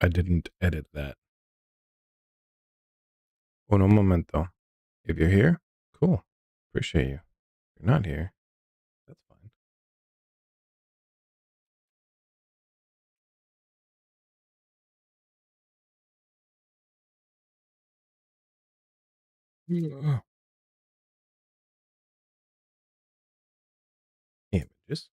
I didn't edit that. Uno momento. If you're here, cool. Appreciate you. If you're not here, that's fine. Images.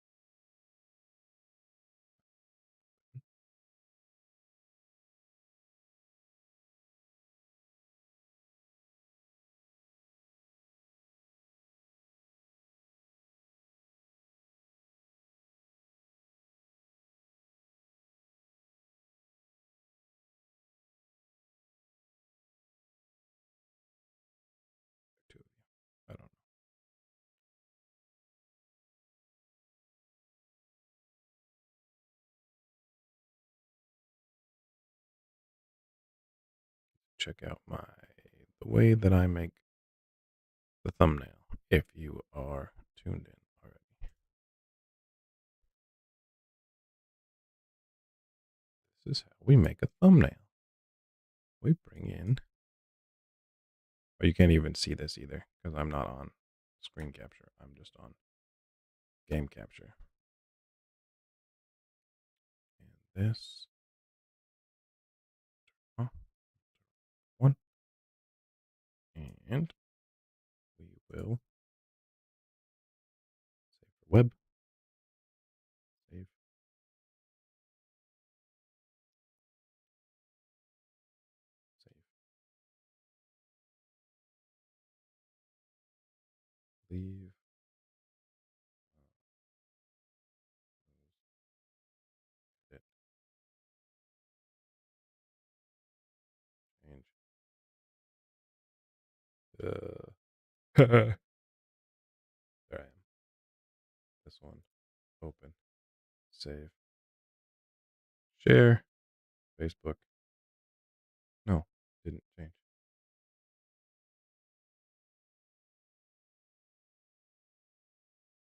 Two of you. I don't know. Check out the way that I make the thumbnail if you are tuned in already. This is how we make a thumbnail. We bring in, or you can't even see this either because I'm not on screen capture. I'm just on game capture. And this. One. And we will save for web. Save. Save. Leave. Edit. Change. There I am. This one. Open. Save. Share. Facebook. No, didn't change.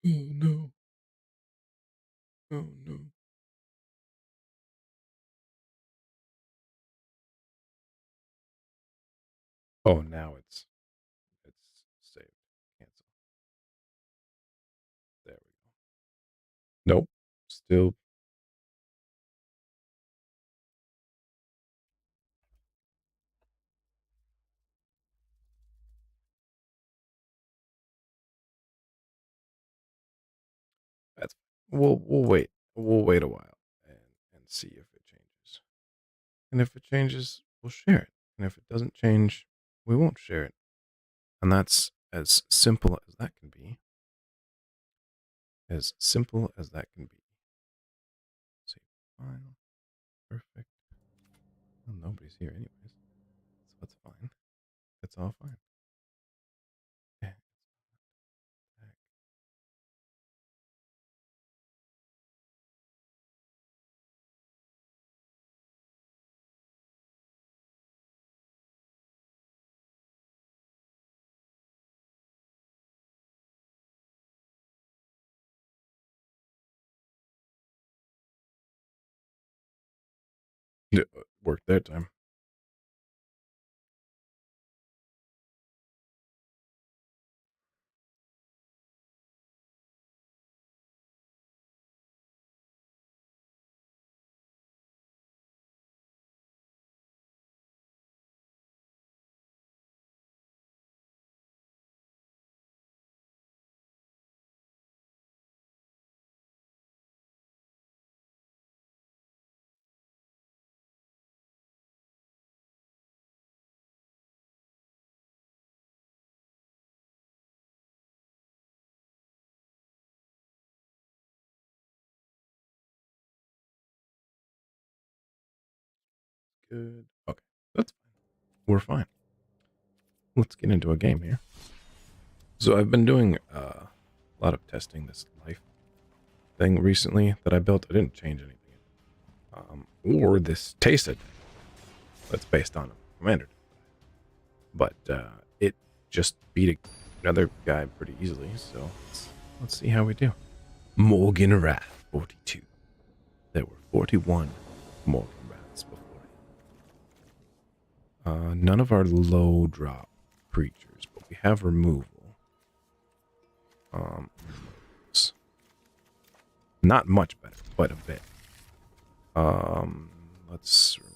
Oh no. Oh no. Oh, now it's saved. Cancel. There we go. Nope. Still. That's. We'll wait. We'll wait a while and see if it changes. And if it changes, we'll share it. And if it doesn't change, we won't share it. And that's as simple as that can be. As simple as that can be. Save file. Perfect. Well, nobody's here anyways. So that's fine. It's all fine. Yeah. It worked that time. Good. Okay. That's fine. We're fine. Let's get into a game here. So I've been doing a lot of testing this life thing recently that I built. I didn't change anything. Or this tasted that's based on a commander. But it just beat another guy pretty easily. So let's see how we do. Morgan Wrath 42. There were 41 Morgan Wraths before him. None of our low drop creatures, but we have removal. It's not much better, quite a bit. Let's remove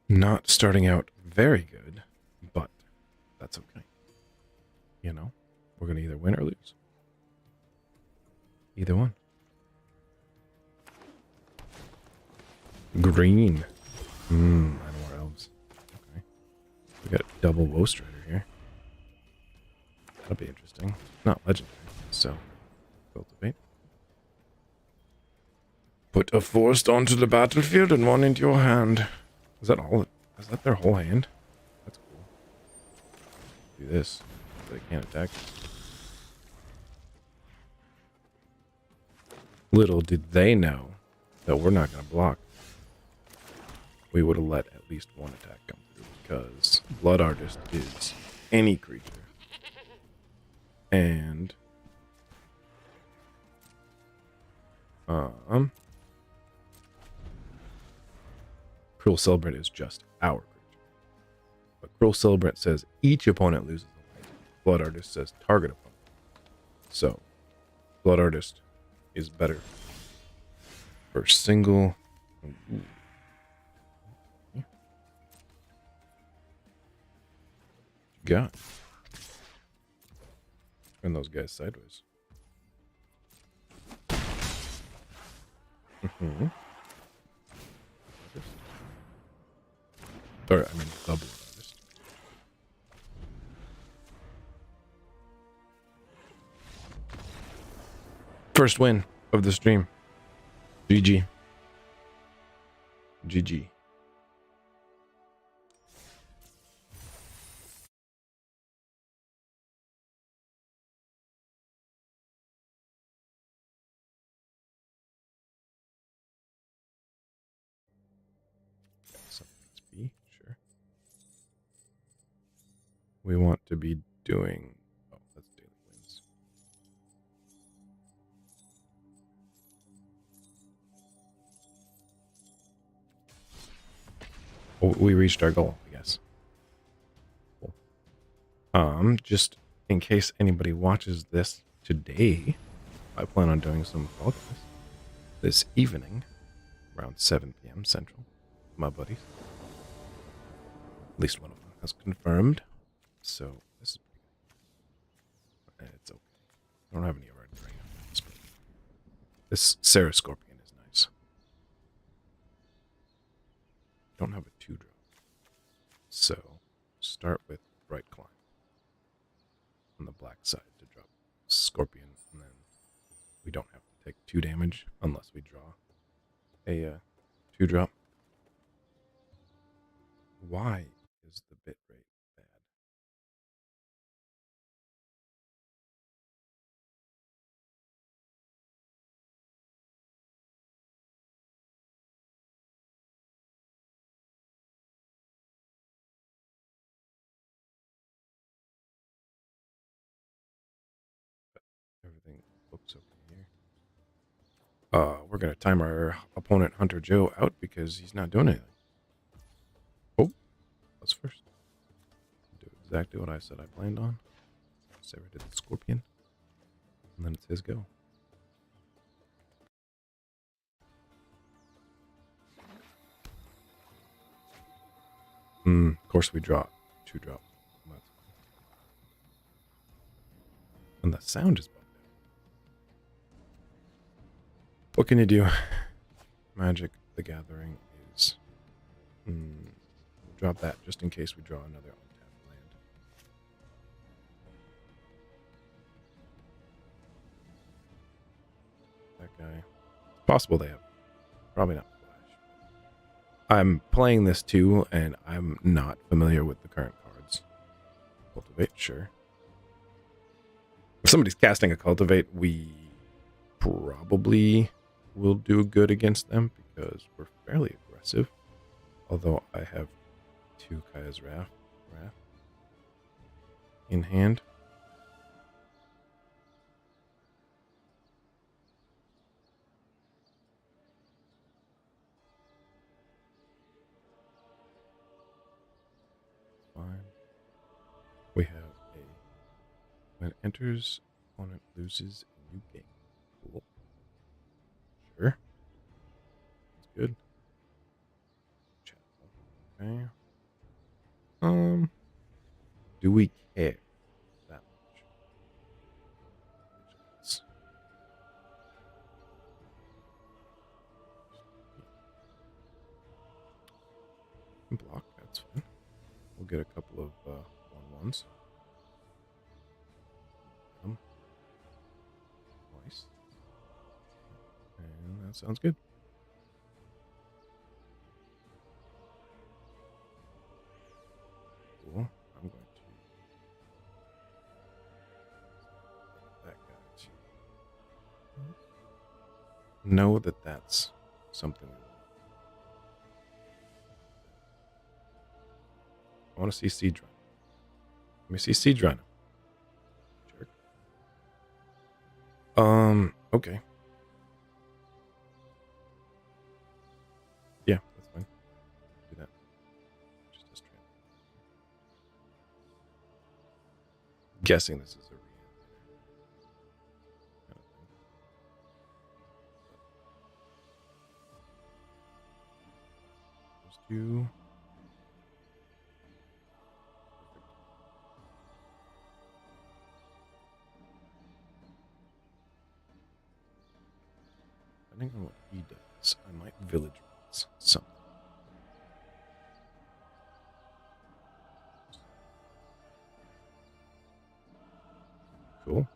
them. Not starting out very good, but that's okay. You know, we're gonna either win or lose. Either one. Green. I know our elves. Okay. We got a double woe strider here. That'll be interesting. Not legendary, so cultivate. Put a forest onto the battlefield and one into your hand. Is that all? Is that their whole hand? That's cool. Do this. So they can't attack. Little did they know that we're not going to block. We would have let at least one attack come through because Blood Artist is any creature. And Cruel Celebrant is just our creature. But Cruel Celebrant says each opponent loses a life. Blood Artist says target opponent. So Blood Artist is better for single. Got. Turn those guys sideways. Or, I mean, double artist. First win of the stream. GG. GG. XP, sure. We want to be doing. Oh, that's daily wins. Oh, we reached our goal, I guess. Cool. Just in case anybody watches this today, I plan on doing some Fall Guys this evening around 7 p.m. Central. My buddies. At least one of them has confirmed. So this is pretty good. It's okay. I don't have any of our dragons, but this Sarah Scorpion is nice. Don't have a 2-drop. So start with Bright Climb on the black side to drop Scorpion, and then we don't have to take 2 damage unless we draw a 2-drop. Why is the bit rate bad? Everything looks okay here. We're gonna time our opponent Hunter Joe out because he's not doing anything. Oh, that's first. Do exactly what I said I planned on. Sarah did the Scorpion, and then it's his go. Of course we draw 2-drop. And the sound is bugged out. What can you do? Magic the Gathering is... drop that just in case we draw another untapped land. That guy. It's possible they have. Probably not Flash. I'm playing this too, and I'm not familiar with the current cards. Cultivate, sure. If somebody's casting a Cultivate, we probably will do good against them because we're fairly aggressive. Although I have 2 Kaya's Wrath in hand. fine. We have a when enters, opponent loses a new game. Cool. Sure. That's good. Chapel. Okay. Do we care that much? Vigilance. Block, that's fine. We'll get a couple of 1/1s. Nice. And that sounds good. Cool. I'm going to that guy to know that that's something we want. I want to see Siege Run. Let me see Siege Run. Jerk. Okay. Yeah, that's fine. Do that. Just a strand. Guessing this is a kind of thing. Just do. Depending on what he does, I might village raise something. Cool.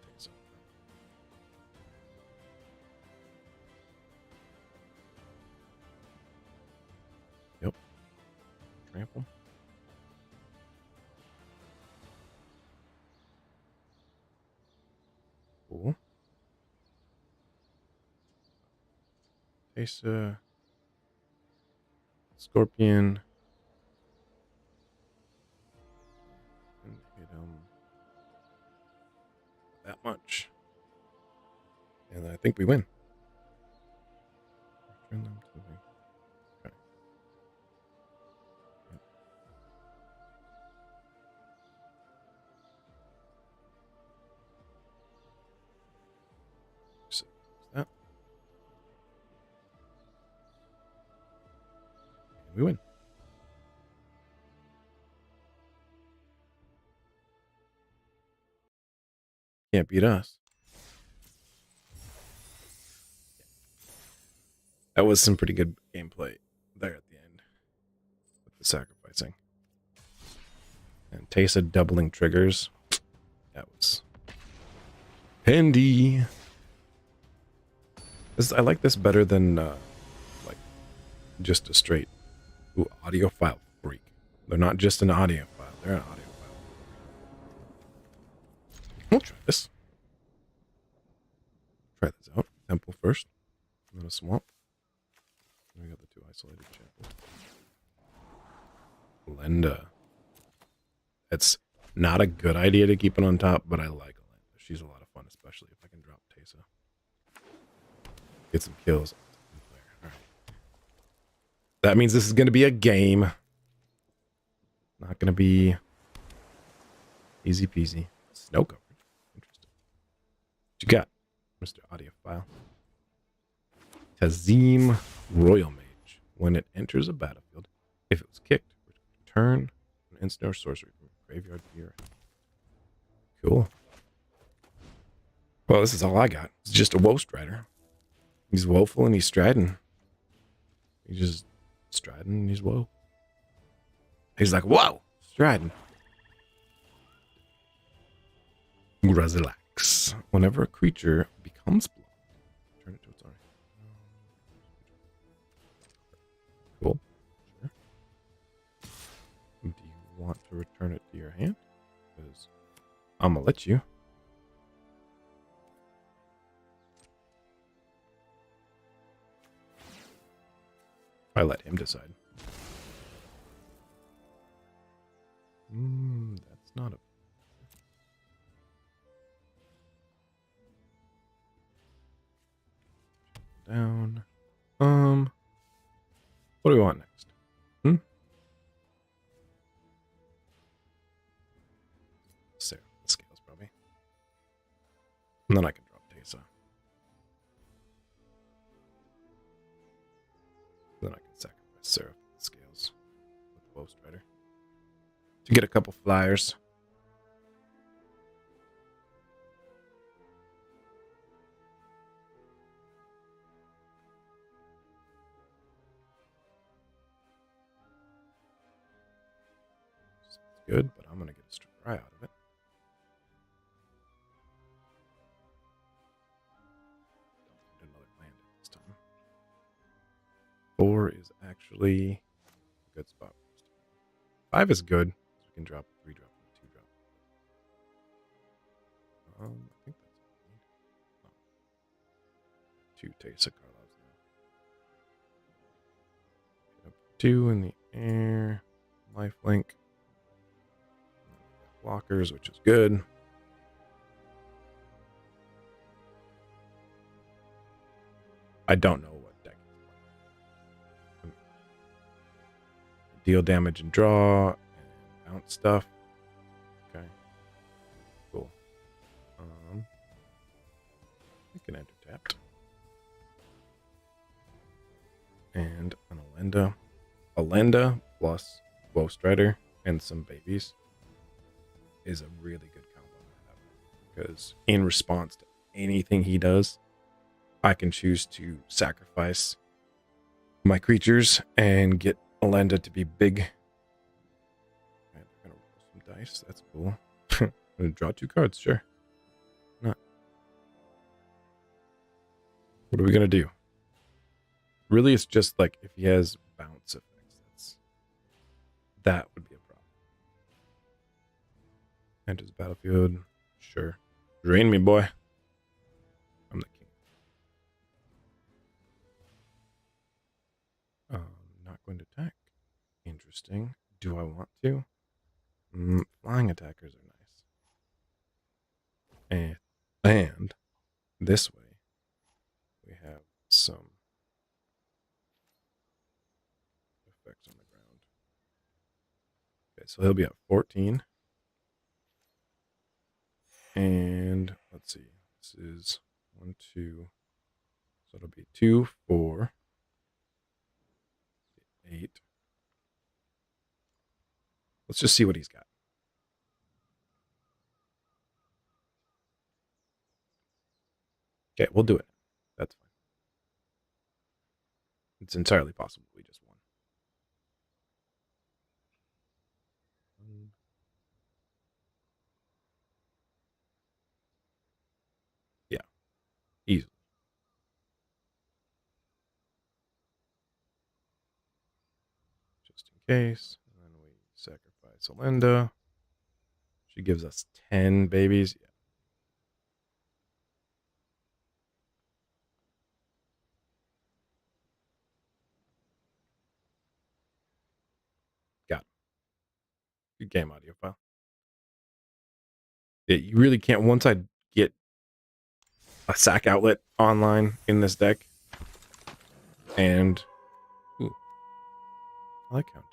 Take some. Yep. Trample. Cool. Tesa. Scorpion. And hit him that much. And then I think we win. Return them to the. Okay. Yep. So, that. And we win. Can't beat us. That was some pretty good gameplay there at the end with the sacrificing. And Tesa doubling triggers. That was handy. I like this better than like just a straight audiophile freak. They're not just an audiophile, they're an audiophile. We'll try this. Try this out. Temple first, and then a swamp. We got the two isolated chapels. Lenda. It's not a good idea to keep it on top, but I like Lenda. She's a lot of fun, especially if I can drop Tesa. Get some kills. All right. That means this is going to be a game. Not going to be easy peasy. Snow covered. Interesting. What you got, Mr. Audiophile? Tazim Royal Mage. When it enters a battlefield, if it was kicked, return an instant or sorcery from your graveyard to your hand. Cool. Well, this is all I got. It's just a woe strider. He's woeful and he's striding. He's just striding and he's woe. He's like, whoa, striding. Relax. Whenever a creature becomes blocked, turn it to its arm. Cool. Sure. Do you want to return it to your hand? Because I'm going to let you. I let him decide. That's not a down. What do we want next? Sarah, the scales probably. And then I can drop Tesa. Then I can sacrifice Sarah for the scales with Bow Strider to get a couple flyers. Good, but I'm gonna get a Strike out of it. Don't need another land this time. 4 is actually a good spot. 5 is good. So we can drop 3 drop and 2 drop. I think that's all we need. 2 Tesa Carlos now. 2 in the air. Lifelink. Blockers, which is good. I don't know what deck is playing. Deal damage and draw and bounce stuff. Okay. Cool. We can enter tapped. And an Alenda. Alenda plus Bow Strider and some babies is a really good combo to have. Because in response to anything he does, I can choose to sacrifice my creatures and get Alenda to be big. I'm gonna roll some dice. That's cool. I'm gonna draw 2 cards, sure. Not. What are we gonna do? Really, it's just like if he has bounce effects, that would be a problem. Enters battlefield. Sure. Drain me, boy. I'm the king. Not going to attack. Interesting. Do I want to? Flying attackers are nice. And this way, we have some effects on the ground. Okay, so he'll be at 14. And let's see. This is 1, 2. So it'll be 2, 4, 8. Let's just see what he's got. Okay, we'll do it. That's fine. It's entirely possible we just won. Yeah, easily. Just in case. And then we sacrifice Alenda. She gives us 10 babies. Yeah. Got it. Good game, audio file. Yeah, you really can't. Once I get a sack outlet online in this deck, and ooh, I like counting.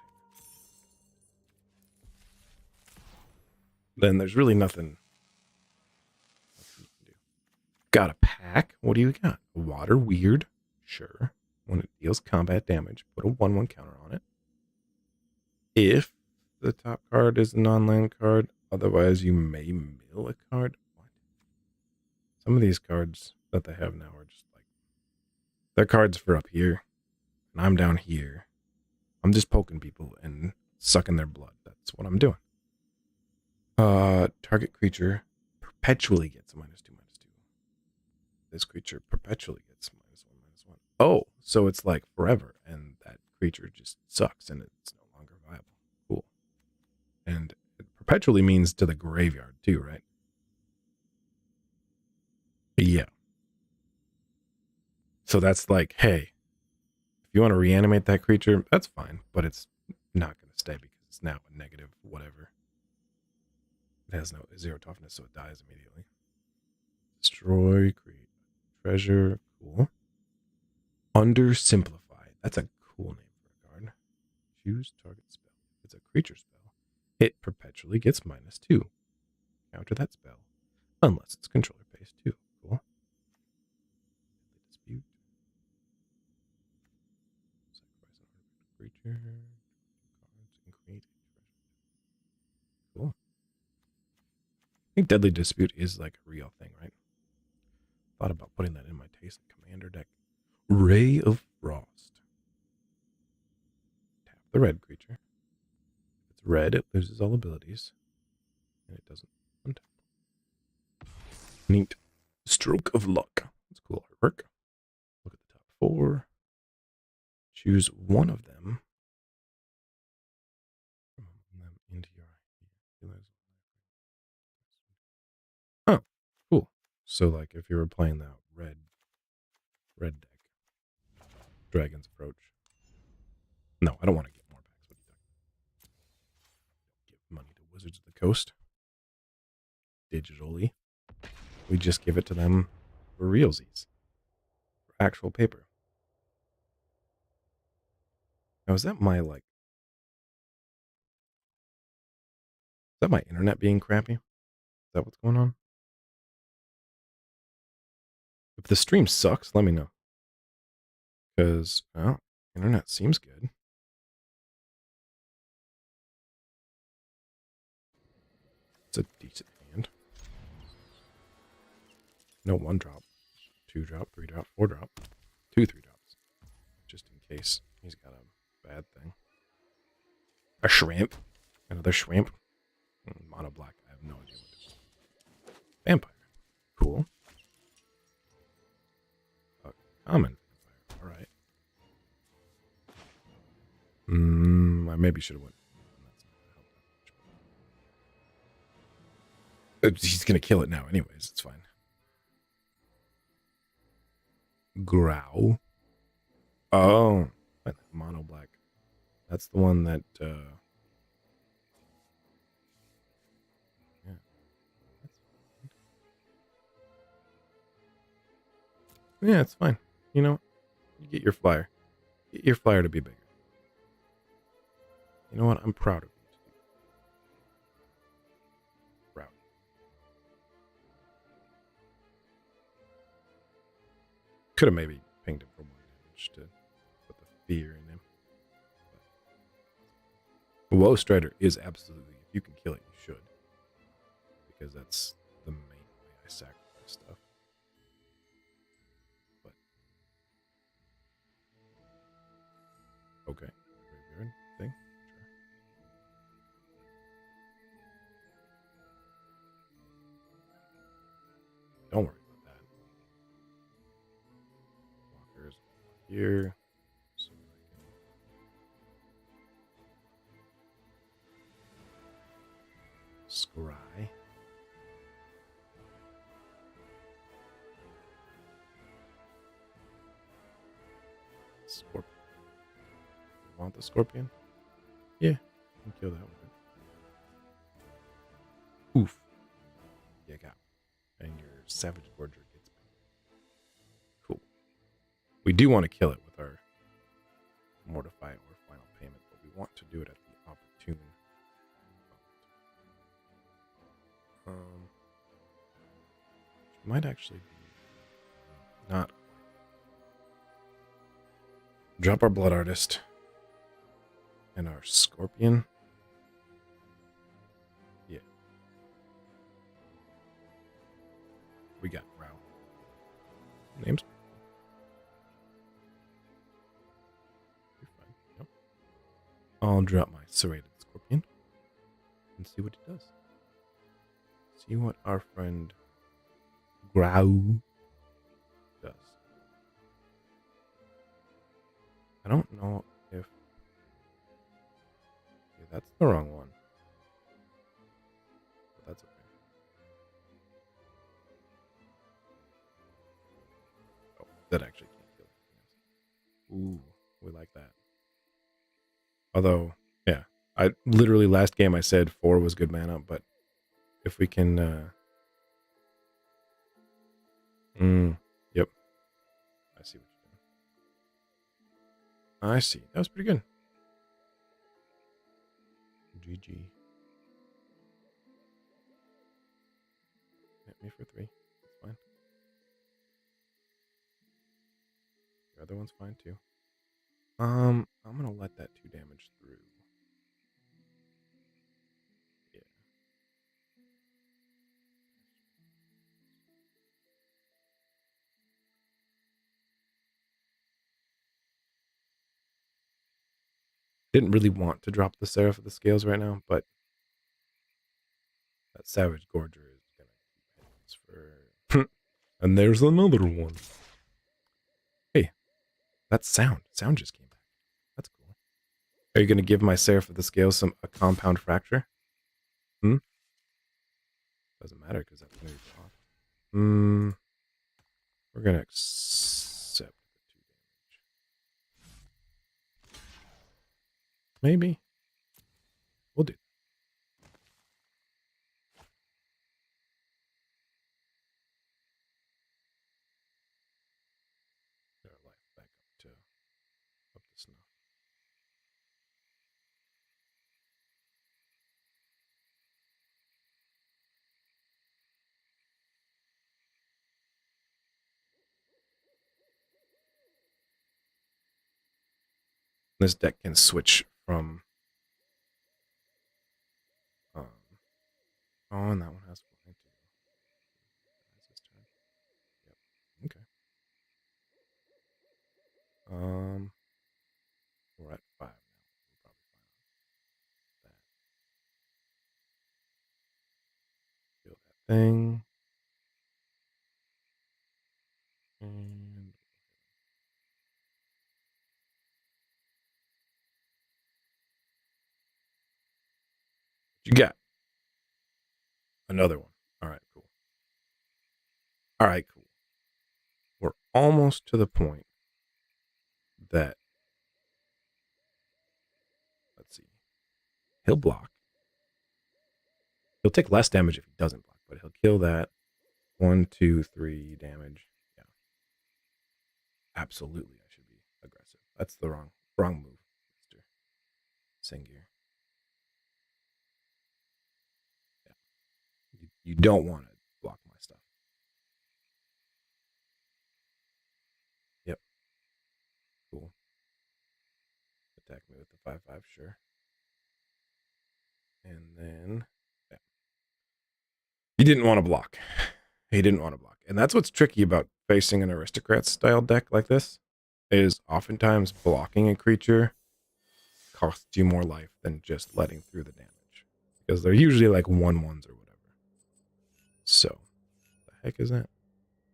Then there's really nothing you can do. Got a pack. What do you got? Water weird. Sure. When it deals combat damage, put a 1/1 counter on it. If the top card is a non-land card, otherwise you may mill a card. What? Some of these cards that they have now are just like, they're cards for up here, and I'm down here. I'm just poking people and sucking their blood. That's what I'm doing. Target creature perpetually gets a -2/-2. This creature perpetually gets -1/-1. Oh, so it's like forever, and that creature just sucks, and it's no longer viable. Cool. And it perpetually means to the graveyard too, right? Yeah. So that's like, hey, if you want to reanimate that creature, that's fine, but it's not going to stay because it's now a negative whatever. It has no zero toughness, so it dies immediately. Destroy, create treasure. Cool. Undersimplified. That's a cool name for a card. Choose target spell. It's a creature spell. It perpetually gets -2. Counter that spell. Unless its controller pays 2. Cool. Dispute. Sacrifice an artifact creature. Cards and create a treasure. Cool. I think Deadly Dispute is like a real thing, right? Thought about putting that in my Taste Commander deck. Ray of Frost. Tap the red creature. If it's red, it loses all abilities. And it doesn't untap. Neat. Stroke of Luck. That's cool artwork. Look at the top 4. Choose one of them. Into your idea. Oh, cool. So like if you were playing that red deck, Dragon's Approach. No, I don't want to get more packs. What are you talking about? Give money to Wizards of the Coast. Digitally. We just give it to them for realsies. For actual paper. Now is that my internet being crappy? Is that what's going on? If the stream sucks, let me know. Because, well, internet seems good. It's a decent hand. No 1-drop. 2-drop, 3-drop, 4-drop. 2 3-drops. Just in case he's got a bad thing. A shrimp. Another shrimp. Mono black. I have no idea what it is. Vampire. Cool. A common vampire. Alright. I maybe should have went. He's gonna kill it now anyways. It's fine. Growl. Oh. Mono black. That's the one that yeah. Yeah, it's fine. You know, you get your flyer. Get your flyer to be bigger. You know what? I'm proud of you. Proud. Could have maybe pinged him for 1 damage to put the fear in him. But Woe Strider is absolutely, if you can kill it, you should. Because that's the main way I sacrifice stuff. But okay. Graveyard thing. Sure. Don't worry about that. Blockers here. So I can scry. Scorpion. You want the scorpion? Yeah, you can kill that one. Oof. Yeah, got. And your Savage Gorger gets big. Cool. We do want to kill it with our Mortify or Final Payment, but we want to do it at the opportune moment. Which might actually be not. Drop our Blood Artist and our Scorpion. Yeah. We got Growl. Names. You're fine. Yep. I'll drop my Serrated Scorpion and see what it does. See what our friend Growl does. I don't know if... Yeah, that's the wrong one. But that's okay. Oh, that actually can't kill anything else. Ooh, we like that. Although, yeah, I literally last game I said 4 was good mana, but if we can. Yep. I see what you're doing. I see. That was pretty good. GG. Hit me for 3. That's fine. The other one's fine too. I'm gonna let that 2 damage through. Yeah. Didn't really want to drop the Seraph of the Scales right now, but that Savage Gorger is gonna keep hitting us for. And there's another one. Hey, that sound just came back. That's cool. Are you gonna give my Seraph of the Scales a compound fracture? Doesn't matter because that's gonna be blocked. We're gonna accept the 2 damage. Maybe. We'll do. Get our life back up to snuff. This deck can switch from. Oh, and that one has flying too. That's his turn. Yep. Okay. We're at 5 now. We're probably fine on that. Kill that thing. And what you got? Another one. All right, cool. All right, cool. We're almost to the point that, let's see, he'll block. He'll take less damage if he doesn't block, but he'll kill that. 1, 2, 3 damage. Yeah. Absolutely, I should be aggressive. That's the wrong move, Mr. Sengir. Yeah. You don't want to block my stuff. Yep. Cool. Attack me with the 5/5, sure. And then, yeah. He didn't want to block. He didn't want to block. And that's what's tricky about facing an aristocrat style deck like this, is oftentimes blocking a creature costs you more life than just letting through the damage. Because they're usually like 1/1s or whatever. So, the heck is that?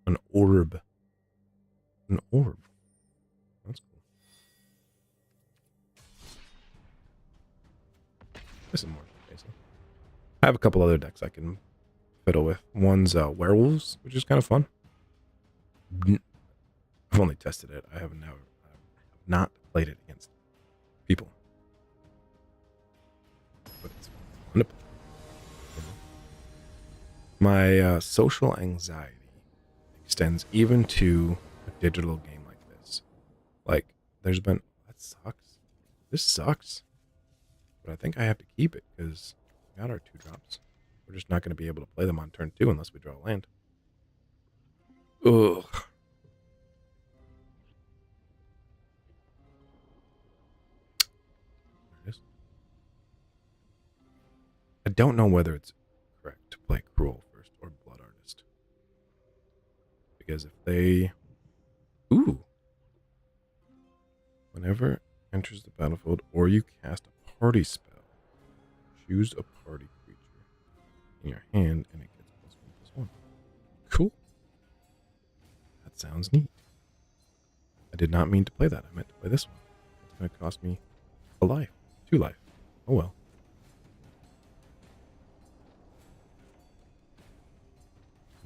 An orb. An orb. That's cool. This is more basic. I have a couple other decks I can fiddle with. One's werewolves, which is kind of fun. I've only tested it. I have not played it against people. But it's fun to play. My social anxiety extends even to a digital game like this. Like, there's been... That sucks. This sucks. But I think I have to keep it because we got our 2-drops. We're just not going to be able to play them on turn 2 unless we draw a land. Ugh. There it is. I don't know whether it's correct to play Cruel first or Blood Artist. Because if they... Ooh. Whenever enters the battlefield or you cast a party spell, choose a party creature in your hand and it gets +1/+1. Cool. That sounds neat. I did not mean to play that. I meant to play this one. It's going to cost me a life. 2 life. Oh well.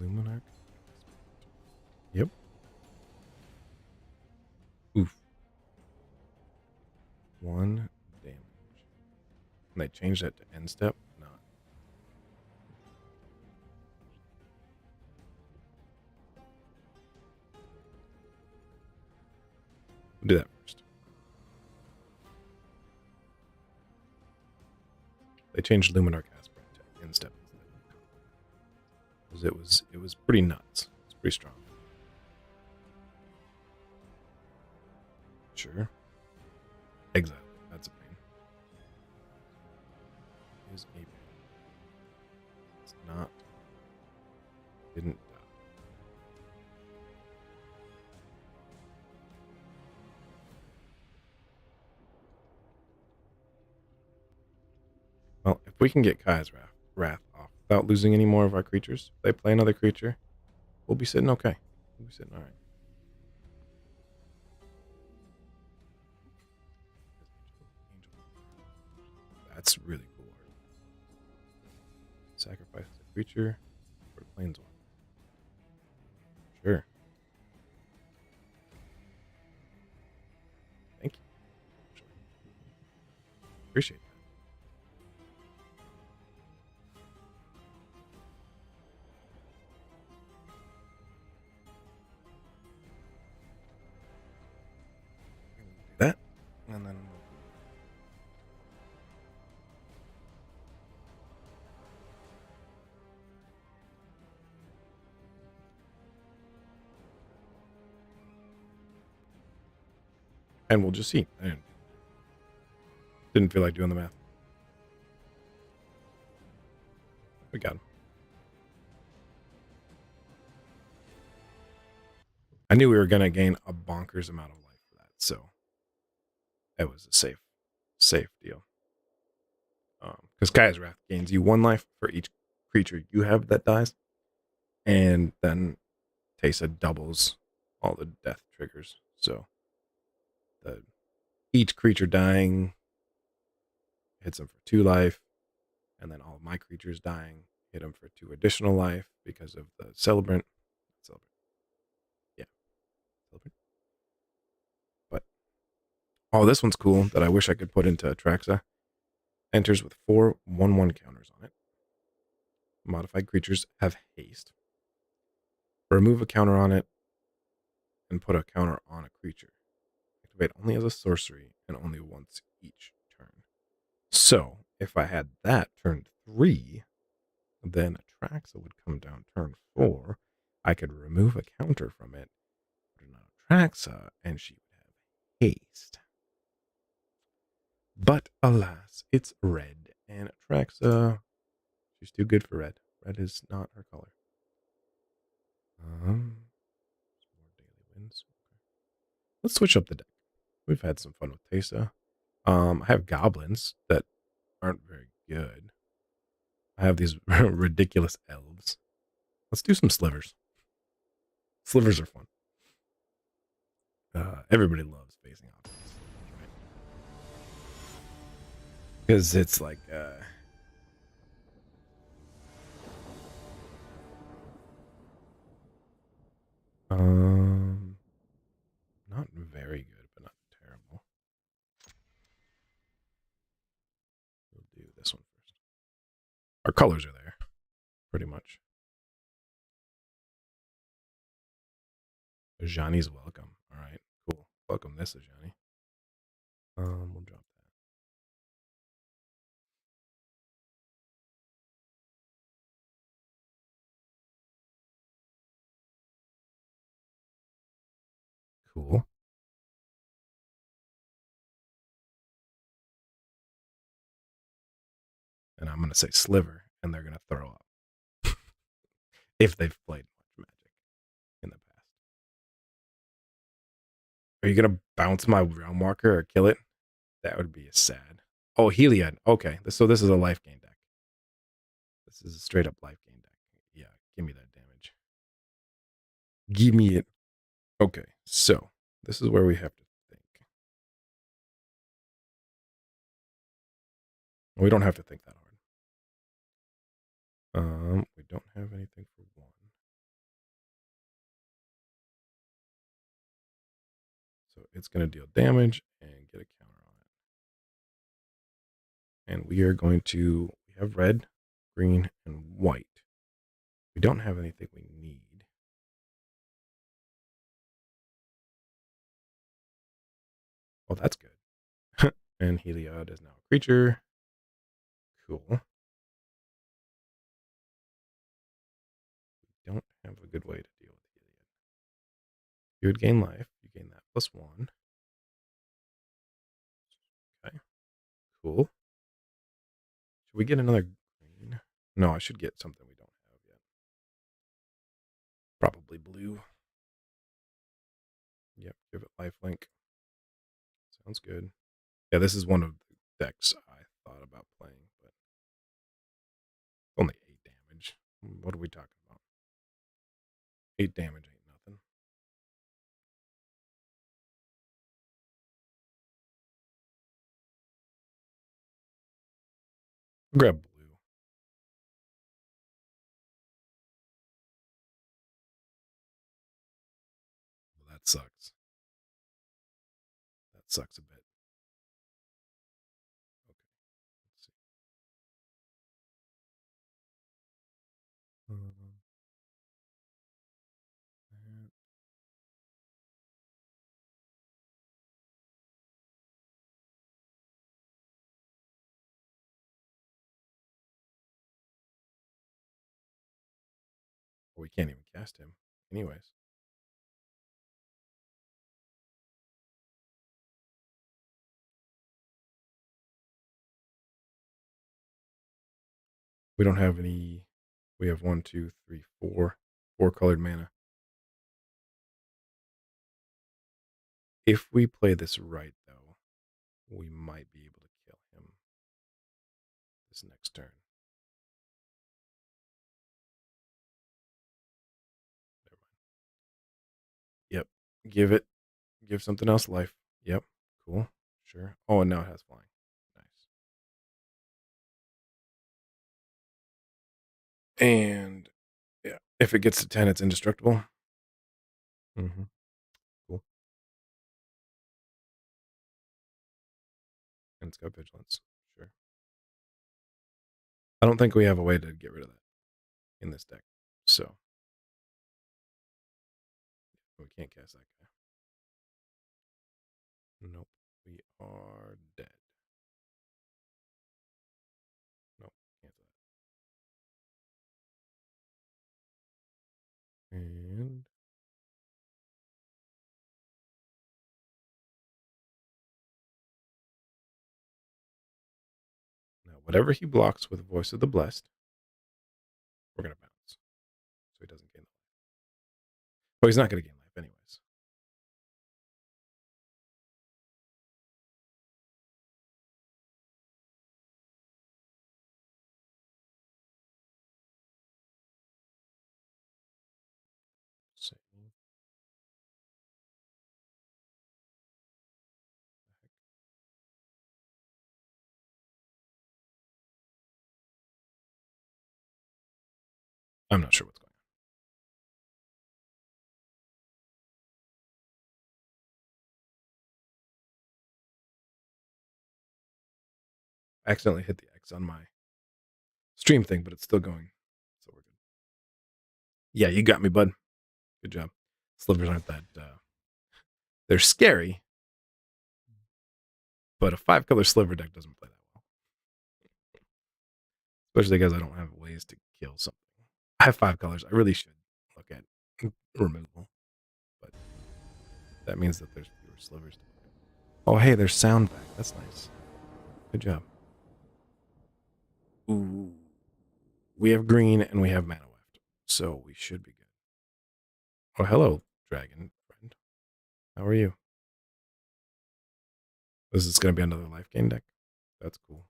Luminarch. Yep. Oof. 1 damage. And they changed that to end step? Not. We'll do that first. They changed Luminar Casper to instep because it was pretty nuts. It's pretty strong. Sure. Exile. That's a pain. Is a pain. It's not. Didn't die. Well, if we can get Kai's Wrath off without losing any more of our creatures, if they play another creature, we'll be sitting okay. We'll be sitting all right. That's really cool art. Sacrifice a creature for a planeswalker. Sure. Thank you. Appreciate that. Do that, and then we'll just see. I didn't feel like doing the math. We got him. I knew we were gonna gain a bonkers amount of life for that, so that was a safe deal. Because Kai's Wrath gains you 1 life for each creature you have that dies, and then Teysa doubles all the death triggers. So each creature dying hits them for 2 life, and then all of my creatures dying hit them for 2 additional life because of the celebrant. Yeah, celebrant. But this one's cool that I wish I could put into Atraxa. Enters with 4 1/1 counters on it. Modified creatures have haste. Remove a counter on it and put a counter on a creature. Activate only as a sorcery and only once each turn. So if I had that turn 3, then Atraxa would come down turn 4. I could remove a counter from it, put it on Atraxa, and she would have haste. But alas, it's red, and Atraxa, she's too good for red. Red is not her color. More daily wins. Okay. Let's switch up the deck. We've had some fun with Teysa. I have goblins that aren't very good. I have these ridiculous elves. Let's do some slivers. Slivers are fun. Everybody loves facing off, right? Because it's like not very good, but not terrible. We'll do this one first. Our colors are there, pretty much. Ajani's welcome. All right, cool. Welcome this, Ajani. We'll drop that. Cool. And I'm gonna say sliver, and they're gonna throw up if they've played much Magic in the past. Are you gonna bounce my realm marker or kill it? That would be sad. Oh, Heliod. Okay, so this is a life gain deck. This is a straight up life gain deck. Yeah, give me that damage. Give me it. Okay, so this is where we have to think. We don't have to think that hard. We don't have anything for 1. So it's going to deal damage and get a counter on it. And we are going to, we have red, green, and white. We don't have anything we need. Well, that's good. And Heliod is now a creature. Cool. We don't have a good way to deal with Heliod. You would gain life. You gain that +1. Okay. Cool. Should we get another green? No, I should get something we don't have yet. Probably blue. Yep, give it lifelink. Sounds good. Yeah, this is one of the decks I thought about playing, but only 8 damage. What are we talking about? 8 damage ain't nothing. Grab blue. Well, that sucks. That sucks a bit. Okay, let's see. Uh, we can't even cast him. Anyways, we don't have any. We have 1, 2, 3, 4. 4 colored mana. If we play this right, though, we might be able to kill him this next turn. Never mind. Yep. Give it. Give something else life. Yep. Cool. Sure. Oh, and now it has flying. Nice. And yeah, if it gets to 10, it's indestructible. Mm-hmm. Cool. And it's got vigilance. Sure. I don't think we have a way to get rid of that in this deck. So we can't cast that guy. Nope. We are dead. Nope. Cancel that. And now whatever he blocks with Voice of the Blessed, we're gonna bounce. So he doesn't gain life. Oh, he's not gonna gain life anyways. So, I'm not sure what's going on. I accidentally hit the X on my stream thing, but it's still going. So we're good. Yeah, you got me, bud. Good job. Slivers aren't that they're scary, but a 5-color sliver deck doesn't play that well. Especially because I don't have ways to kill something. I have 5 colors. I really should look at removal, but that means that there's fewer slivers to play. Oh, hey, there's sound back. That's nice. Good job. Ooh. We have green and we have mana left, so we should be good. Oh, hello, dragon friend. How are you? Is this going to be another life gain deck? That's cool.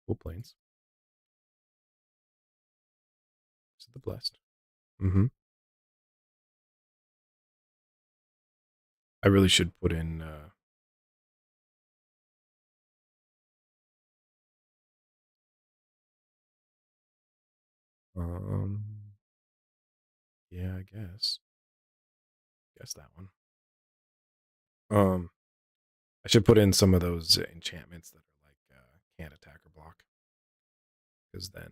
Cool planes. This is the blessed. Mm-hmm. I really should put in. Um. Yeah, I guess. Guess that one. I should put in some of those enchantments that are like can't attack or block. because then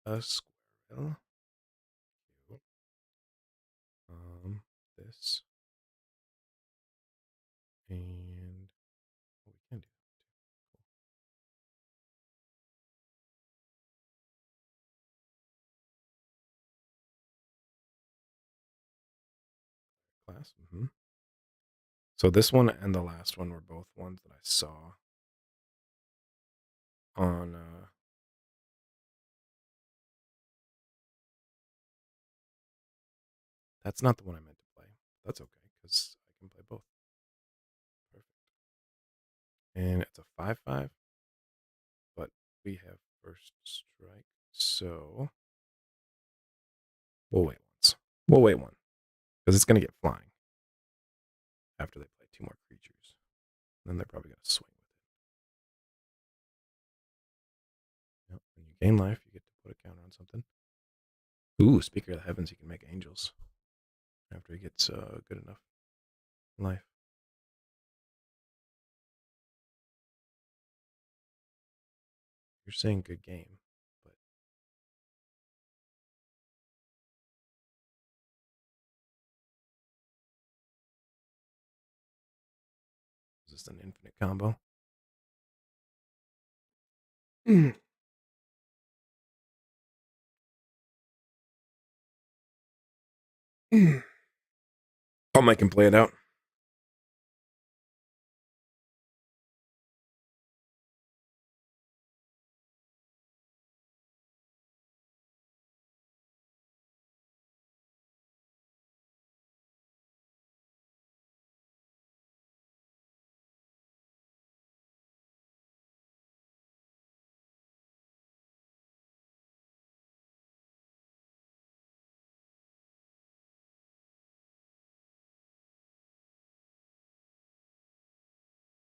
a squirrel. This and we can do class. So this one and the last one were both ones that I saw on. That's not the one I meant to play. That's okay because I can play both. Perfect. And it's a 5/5, but we have first strike, so we'll wait once. We'll wait one because it's gonna get flying after they play two more creatures. Then they're probably gonna swing with it. Yep. When you gain life, you get to put a counter on something. Ooh, Speaker of the Heavens, he can make angels after he gets good enough life. You're saying good game, but is this an infinite combo? I'll make him play it out.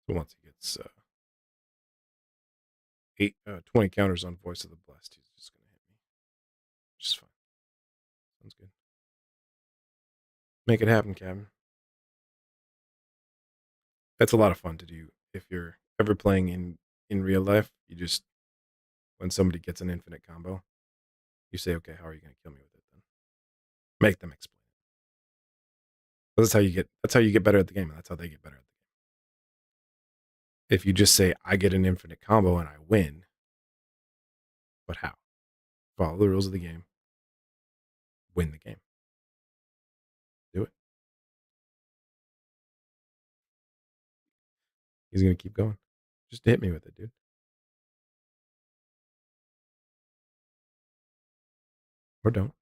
So once he gets 20 counters on Voice of the Blessed, he's just going to hit me, which is fine. Sounds good. Make it happen, Captain. That's a lot of fun to do if you're ever playing in real life. You just, when somebody gets an infinite combo, you say, okay, how are you going to kill me with it then? Make them explain. That's how you get better at the game, and that's how they get better at the game. If you just say, I get an infinite combo and I win, but how? Follow the rules of the game, win the game. Do it. He's going to keep going. Just hit me with it, dude. Or don't.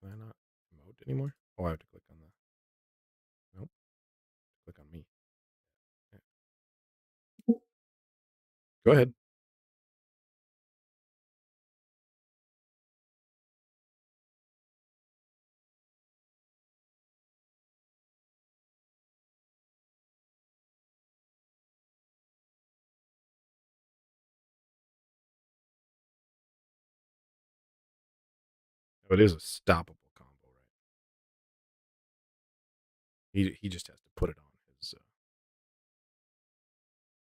Can I not emote anymore? Oh, I have to click on the. Nope. Click on me. Yeah. Go ahead. Oh, it is a stoppable combo, right? He just has to put it on his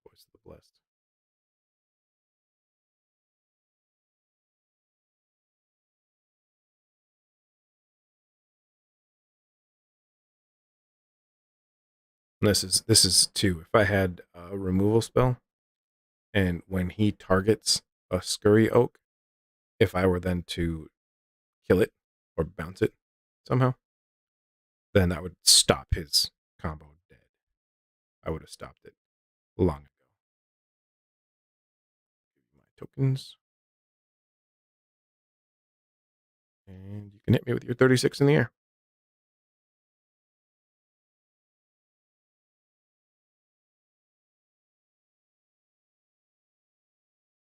Voice of the Blessed. And this is too. If I had a removal spell, and when he targets a Scurry Oak, if I were then to kill it or bounce it somehow, then that would stop his combo dead. I would have stopped it long ago. Give you my tokens. And you can hit me with your 36 in the air.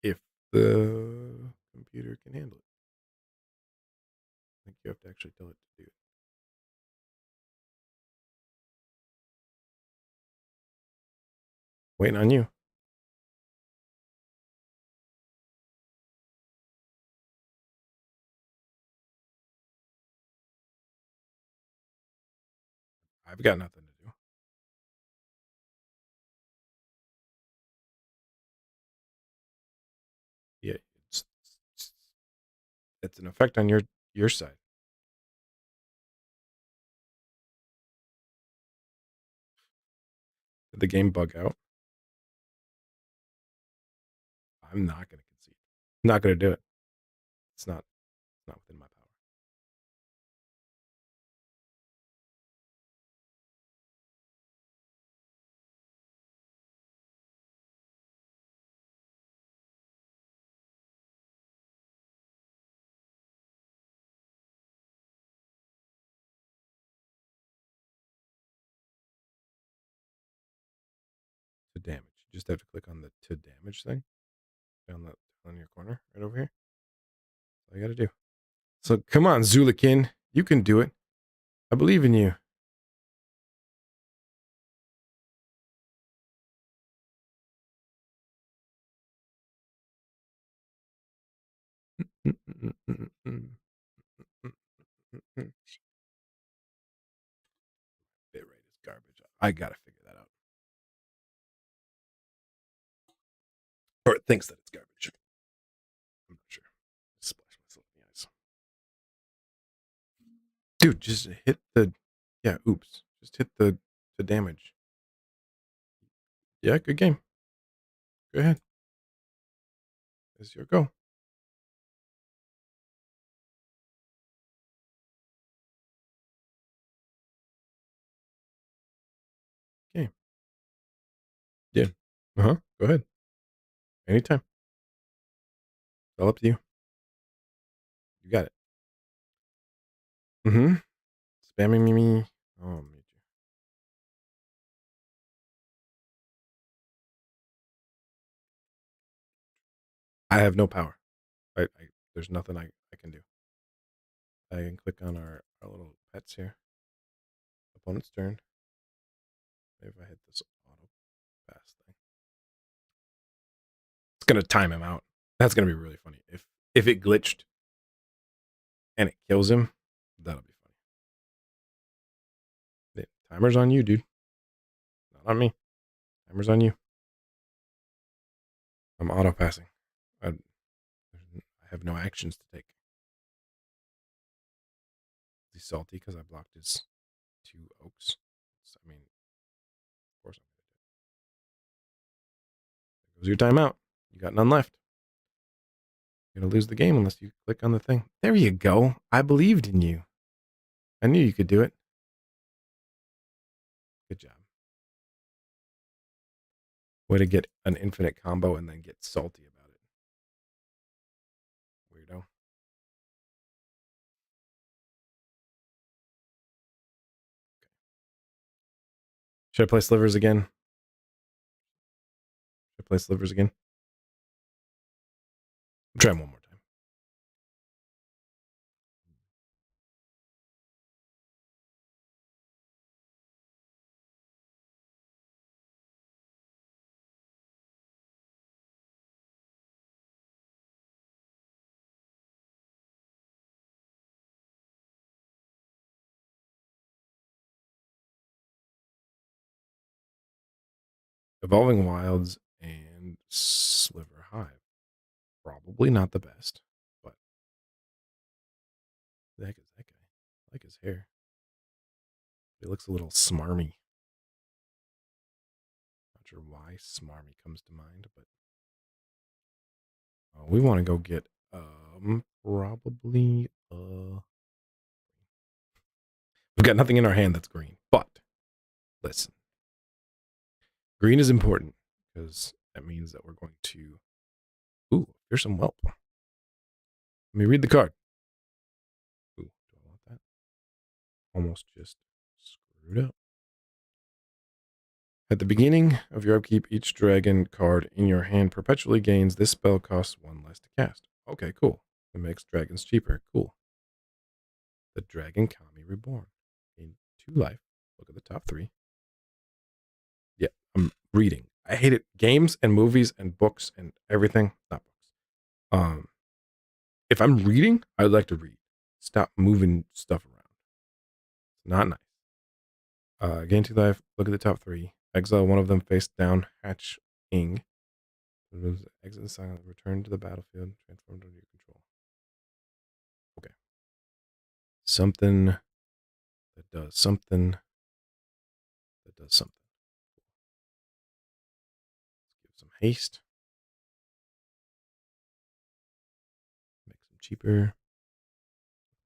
If the computer can handle it. I think you have to actually tell it to do it. Waiting on you. I've got nothing to do. Yeah, it's, it's an effect on your side. Did the game bug out? I'm not going to concede. I'm not going to do it. It's not within my power. To damage. You just have to click on the to damage thing down on your corner right over here. That's all you got to do. So come on, Zulikin. You can do it. I believe in you. Bitrate is garbage. I gotta figure that out. Or it thinks that it's garbage. I'm not sure. Splash myself in the eyes. Dude, just hit the. Yeah, oops. Just hit the damage. Yeah, good game. Go ahead. It's your go. Game. Yeah. Uh huh. Go ahead. Anytime. It's all up to you. You got it. Mm hmm. Spamming me. Oh, me too. I have no power. There's nothing I can do. I can click on our little pets here. Opponent's turn. Maybe if I hit this auto pass thing. It's gonna time him out. That's gonna be really funny. If it glitched and it kills him, that'll be funny. The timer's on you, dude. Not on me. Timer's on you. I'm auto passing. I have no actions to take. He's salty because I blocked his 2 oaks. So, I mean, of course I'm gonna do it. There goes your timeout. You got none left. You're gonna lose the game unless you click on the thing. There you go. I believed in you. I knew you could do it. Good job. Way to get an infinite combo and then get salty about it. Weirdo. Should I play slivers again? Should I play slivers again? Try one more time. Evolving Wilds and Sliver Hive. Probably not the best, but the heck is that guy? I like his hair. He looks a little smarmy. Not sure why smarmy comes to mind, but we want to go get probably we've got nothing in our hand that's green. But listen, green is important because that means that we're going to. Ooh, here's some whelp. Let me read the card. Ooh, do I want that? Almost just screwed up. At the beginning of your upkeep, each dragon card in your hand perpetually gains. This spell costs 1 less to cast. Okay, cool. It makes dragons cheaper. Cool. The Dragon Kami Reborn. Gain 2 life. Look at the top 3. Yeah, I'm reading. I hate it. Games and movies and books and everything. Not books. If I'm reading, I'd like to read. Stop moving stuff around. It's not nice. Gain 2 life. Look at the top 3. Exile one of them face down. Hatch Ing. Exit the silent. Return to the battlefield. Transform under your control. Okay. Something that does something that does something. Let's give some haste. Make some cheaper.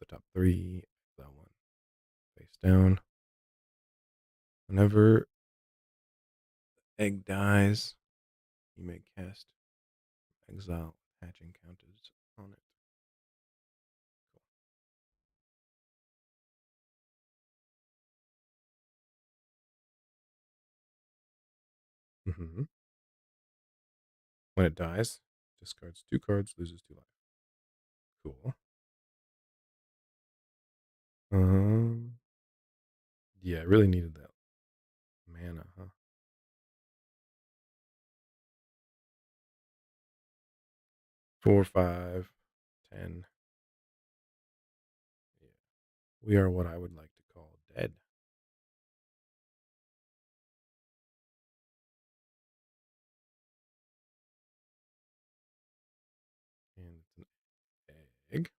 The top 3. That one. Face down. Whenever egg dies, you may cast exile hatching counters on it. Cool. When it dies, discards 2 cards, loses 2 life. Cool. Yeah, I really needed that mana, huh? 4, 5, 10. Yeah. We are what I would like to call dead. And it's an egg.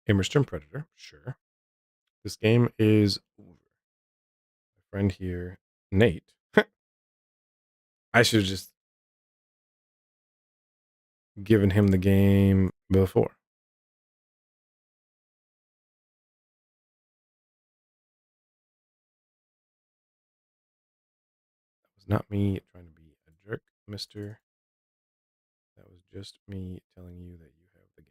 Hammerstern Predator, sure. This game is over. My friend here, Nate. I should have just given him the game before. That was not me trying to be a jerk, mister. That was just me telling you that you have the game.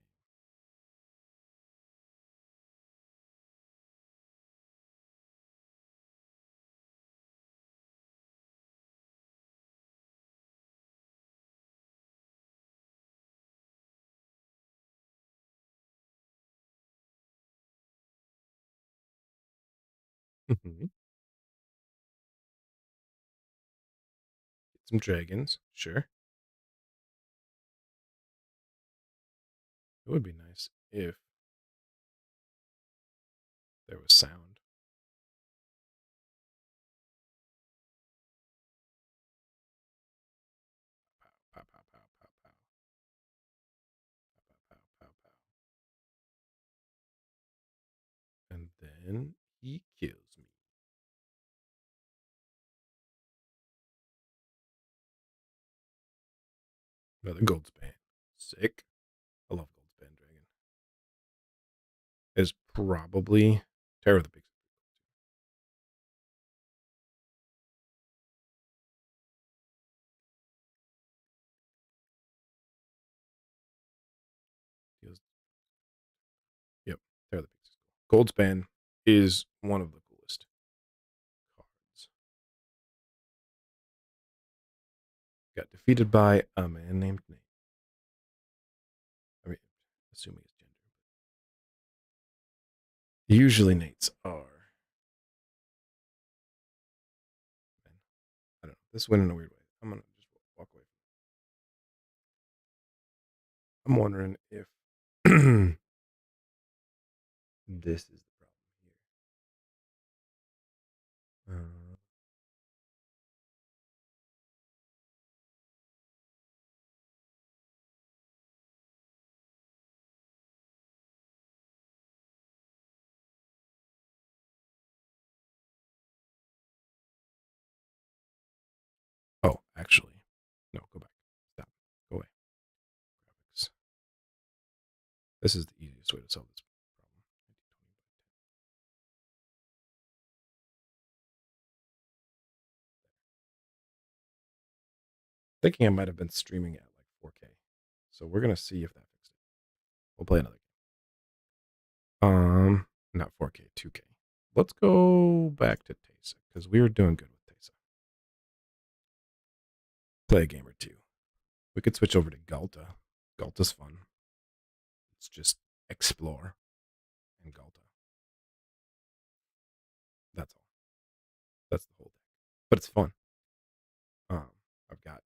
Get some dragons, sure. It would be nice if there was sound. Pow, pow, pow, pow, pow. Pow, pow, pow, pow. And then he kills me. Another gold span. Sick. I love gold span dragon. Is probably Terror of the Big. Yep, Terror of the Big. Gold span is one of the coolest cards. Got defeated by a man named Nate. I mean, assuming his gender. Usually Nates are. I don't know. This went in a weird way. I'm gonna just walk away from it. I'm wondering if this is the problem here. Oh, actually, no. Go back. Stop. Go away. Graphics. This is the easiest way to solve this problem. Thinking I might have been streaming at like 4K. So we're gonna see if that fixed it. We'll play another game. Not 4K, 2K. Let's go back to Tesa because we were doing good with Tesa. Play a game or two. We could switch over to Galta. Galta's fun. Let's just explore in Galta. That's all. That's the whole thing. But it's fun. I've got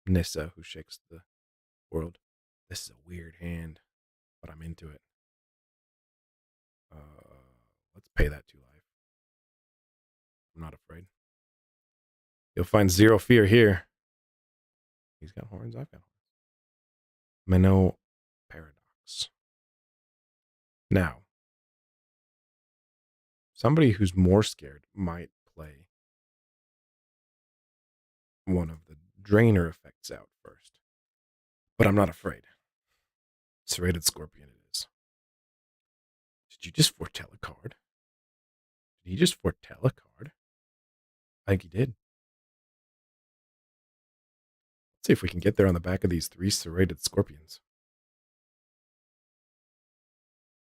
Nissa, who shakes the world. This is a weird hand, but I'm into it. Let's pay that 2 life. I'm not afraid. You'll find 0 fear here. He's got horns. I've got horns. Minnow Paradox. Now, somebody who's more scared might play one of the Drainer effects out first. But I'm not afraid. Serrated Scorpion it is. Did you just foretell a card? Did he just foretell a card? I think he did. Let's see if we can get there on the back of these 3 Serrated Scorpions.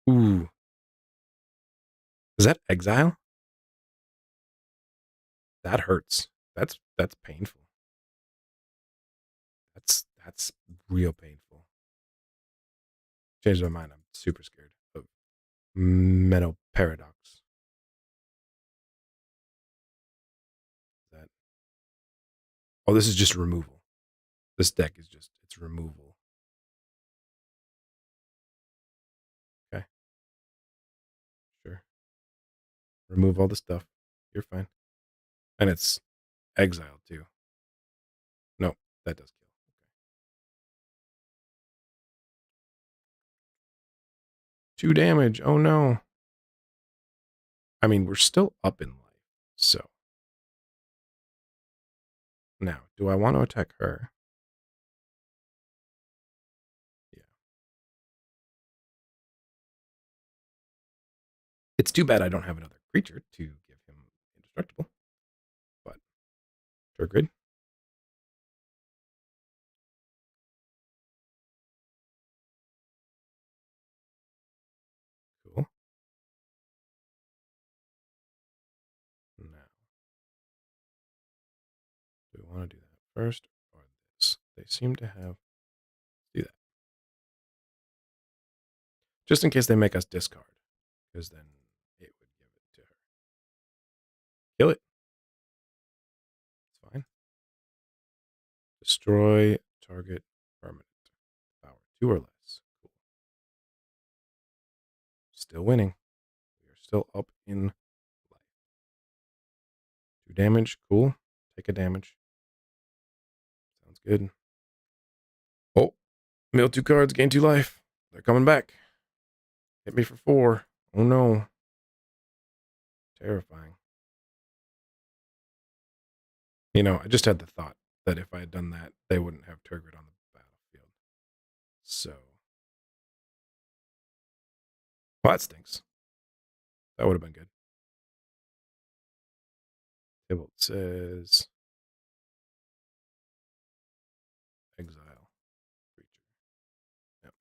Ooh. Is that exile? That hurts. That's painful. That's real painful. Changed my mind. I'm super scared of Meadow Paradox. That. Oh, this is just removal. This deck is just, it's removal. Okay. Sure. Remove all the stuff. You're fine. And it's exiled too. No, that does kill. Okay. 2 damage. Oh no. I mean, we're still up in life. So. Now, do I want to attack her? Yeah. It's too bad I don't have another creature to give him indestructible. But, Turgid. Cool. Now, do we want to do that first or this? They seem to have. Do that. Just in case they make us discard. Because then it would give it to her. Kill it. It's fine. Destroy target permanent. Power 2 or less. Cool. Still winning. We are still up in life. 2 damage. Cool. Take a damage. Sounds good. Oh, mill 2 cards, gain 2 life. They're coming back. Hit me for 4. Oh no. Terrifying. You know, I just had the thought that if I had done that, they wouldn't have Turgid on the battlefield. So. Well, that stinks. That would have been good. Table says exile creature. Yep.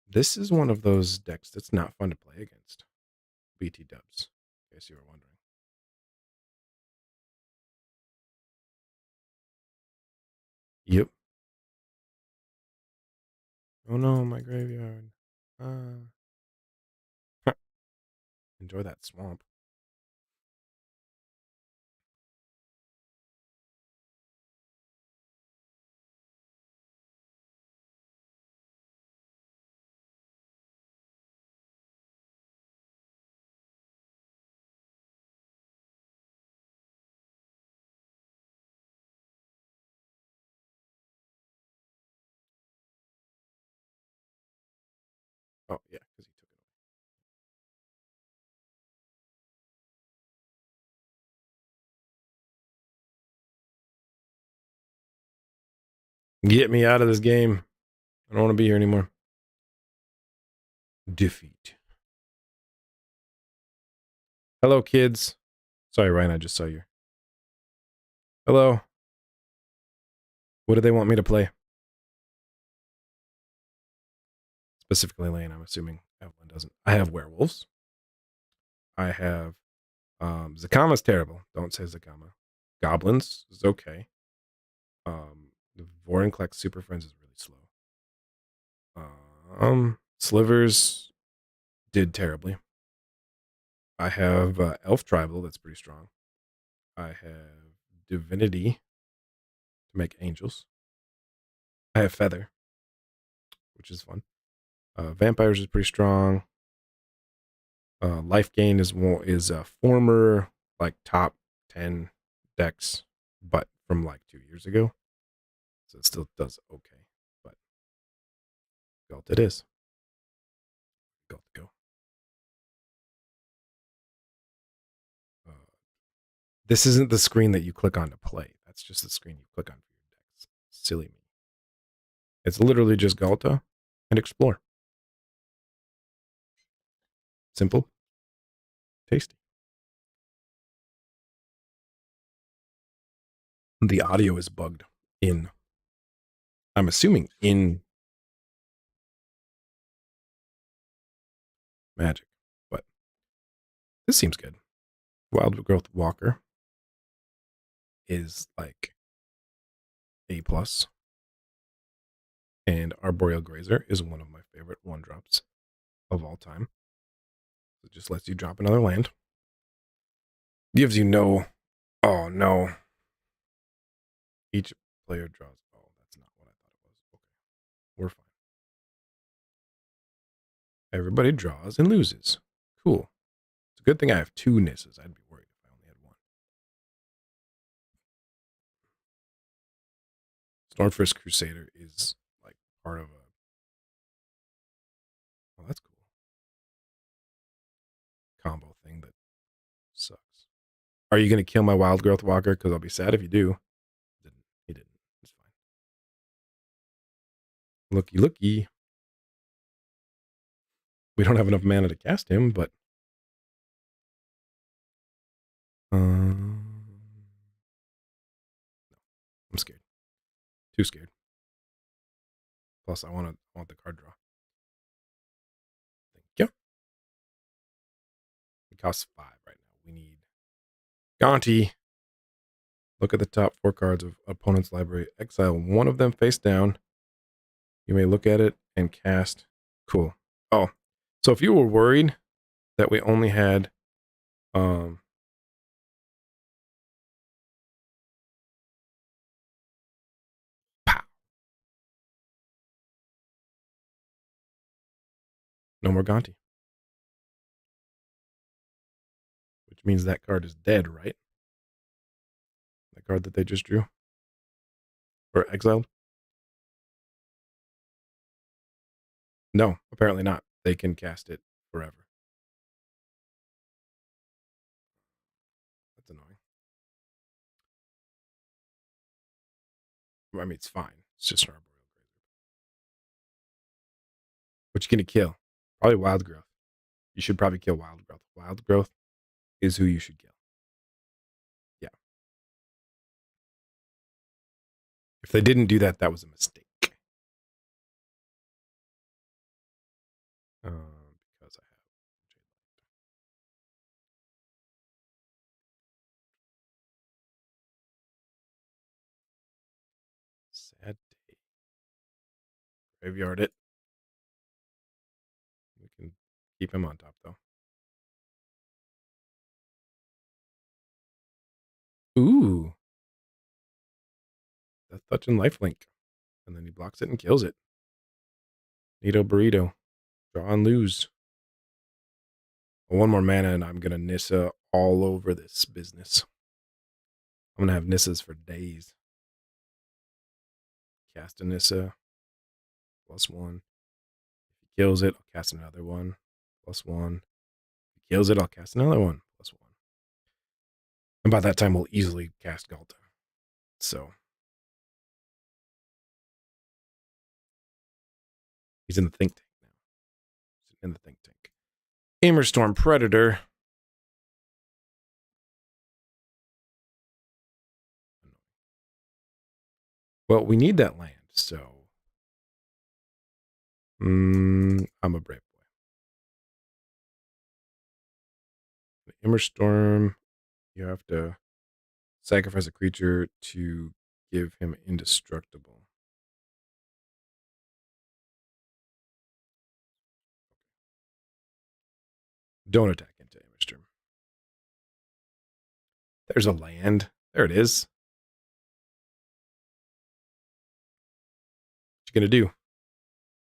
This is one of those decks that's not fun to play against. BT dubs, in case you were wondering. Yep. Oh no, my graveyard. Enjoy that swamp. Oh yeah, because he took it. Get me out of this game. I don't want to be here anymore. Defeat. Hello, kids. Sorry, Ryan, I just saw you. Hello. What do they want me to play? Specifically Lane, I'm assuming Evelyn doesn't. I have werewolves. I have Zakama's terrible. Don't say Zakama. Goblins is okay. The Vorinclex Super Friends is really slow. Slivers did terribly. I have Elf Tribal, that's pretty strong. I have Divinity to make angels. I have Feather, which is fun. Vampires is pretty strong. Life Gain is a former like top 10 decks, but from like 2 years ago. So it still does okay. But Galt it is. Galt go. Uh, this isn't the screen that you click on to play. That's just the screen you click on for your decks. Silly me. It's literally just Galta and Explore. Simple, tasty. The audio is bugged in. I'm assuming in Magic, but this seems good. Wild Growth Walker is like A plus, and Arboreal Grazer is one of my favorite 1-drops of all time. It just lets you drop another land. Gives you no. Oh no. Each player draws. Oh, that's not what I thought it was. Okay, we're fine. Everybody draws and loses. Cool. It's a good thing I have 2 Nisses. I'd be worried if I only had 1. Stormfist Crusader is like part of a. Oh, that's cool. Combo thing that sucks. Are you going to kill my Wild Growth Walker? Because I'll be sad if you do. He didn't. It's fine. Looky, looky. We don't have enough mana to cast him, but. I'm scared. Too scared. Plus, I want the card draw. Thank you. It costs 5 right now. We need Gonti. Look at the top 4 cards of opponent's library. Exile one of them face down. You may look at it and cast. Cool. Oh, so if you were worried that we only had pow, no more Gonti. Which means that card is dead, right? That card that they just drew. Or exiled? No, apparently not. They can cast it forever. That's annoying. I mean, it's fine. It's just an Arboreal Grazer. What you gonna kill? Probably Wild Growth. You should probably kill Wild Growth. Wild Growth is who you should kill. Yeah. If they didn't do that, that was a mistake. Because I have sad day. Graveyard it. We can keep him on top though. Ooh. Death Touch and Lifelink. And then he blocks it and kills it. Nito Burrito. Draw and lose. One more mana and I'm gonna Nissa all over this business. I'm gonna have Nissas for days. Cast a Nissa. +1. If he kills it, I'll cast another one. +1. If he kills it, I'll cast another one. +1. And by that time, we'll easily cast Galta. So. He's in the think tank now. He's in the think tank. Gamerstorm Predator. Well, we need that land, so. I'm a brave boy. The Immerstorm, you have to sacrifice a creature to give him indestructible. Don't attack into Immerstorm. There's a land. There it is. What you gonna do?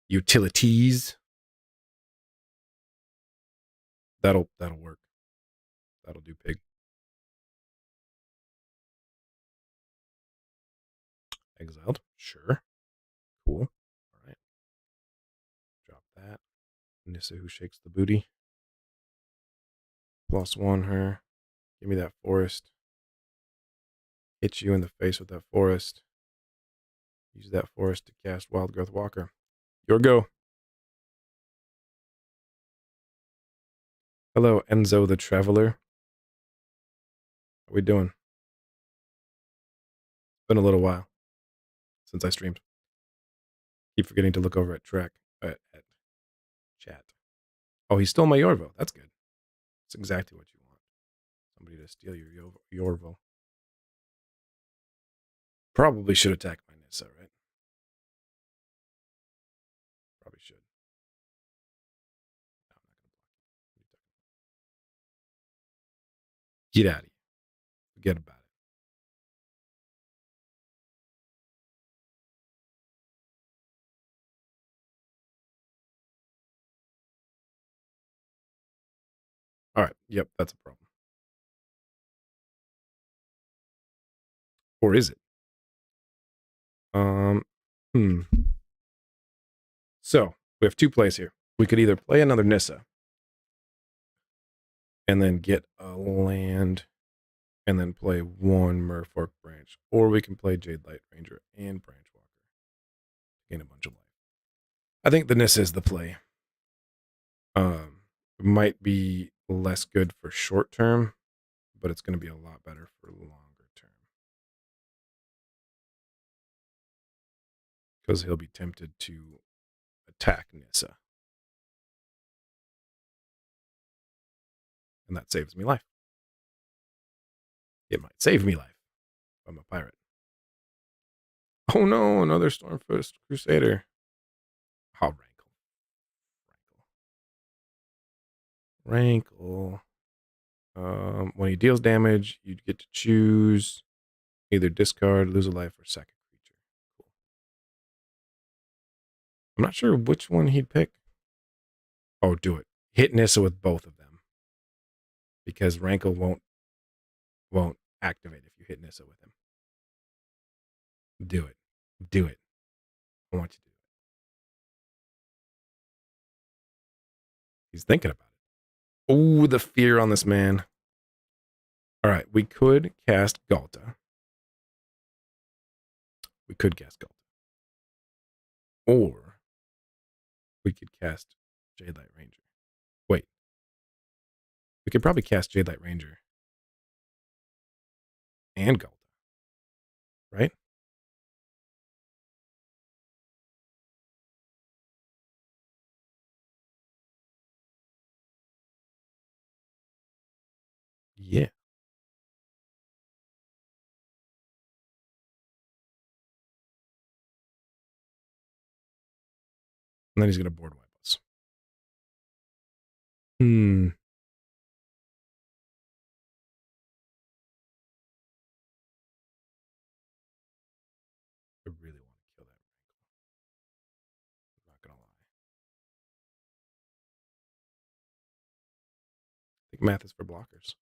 Utilities. That'll work. That'll do pig. Exiled. Sure. Cool. All right. Drop that. Nissa who shakes the booty. +1 her. Give me that forest. Hit you in the face with that forest. Use that forest to cast Wild Growth Walker. Your go. Hello, Enzo the Traveler. How we doing? It's been a little while since I streamed. Keep forgetting to look over at at chat. Oh, he stole my Yorvo. That's good. That's exactly what you want. Somebody to steal your Yorvo. Probably should attack my Nissa, right? Probably should. No, I'm not going to block you. Get out of here. Forget about it. All right. Yep, that's a problem. Or is it? Hmm. So we have two plays here. We could either play another Nissa and then get a land and then play one Merfolk branch, or we can play Jade Light Ranger and Branch Walker. Gain a bunch of life. I think the Nissa is the play. Might be less good for short term, but it's going to be a lot better for longer term. Because he'll be tempted to attack Nissa. And that saves me life. It might save me life. I'm a pirate. Oh no, another Stormfist Crusader. Oh, Rankle. When he deals damage, you get to choose either discard, lose a life, or sack a creature. Cool. I'm not sure which one he'd pick. Oh, do it. Hit Nissa with both of them. Because Rankle won't activate if you hit Nissa with him. Do it. Do it. I want you to do it. He's thinking about it. Oh, the fear on this man. All right, we could cast Galta. Or we could cast Jade Light Ranger. Wait. We could probably cast Jade Light Ranger and Galta. Right? Yeah. And then he's going to board wipe us. I really want to kill that Rankle. I'm not going to lie. I think math is for blockers.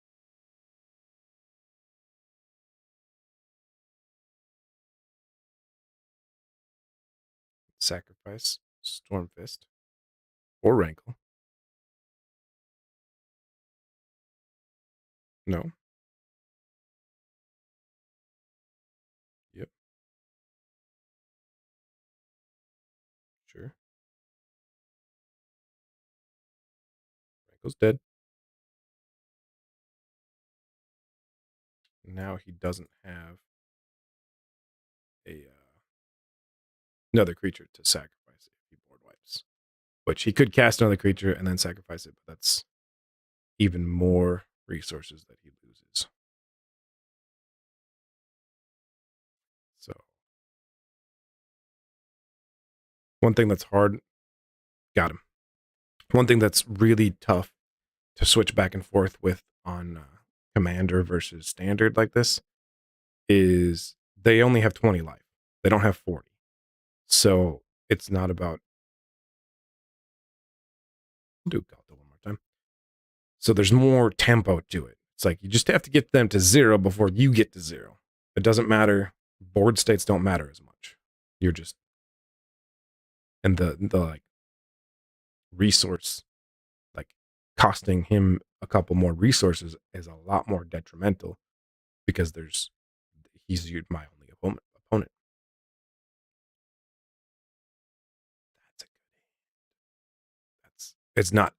Sacrifice Stormfist or Rankle. No. Yep. Sure. Rankle's dead. Now he doesn't have a another creature to sacrifice if he board wipes. Which he could cast another creature and then sacrifice it, but that's even more resources that he loses. So one thing that's hard, got him. One thing that's really tough to switch back and forth with on commander versus standard like this is they only have 20 life. They don't have 40. So it's not about do Galta one more time. So there's more tempo to it. It's like you just have to get them to 0 before you get to 0. It doesn't matter. Board states don't matter as much. You're just and the like resource like costing him a couple more resources is a lot more detrimental because he's my only opponent. That's it's not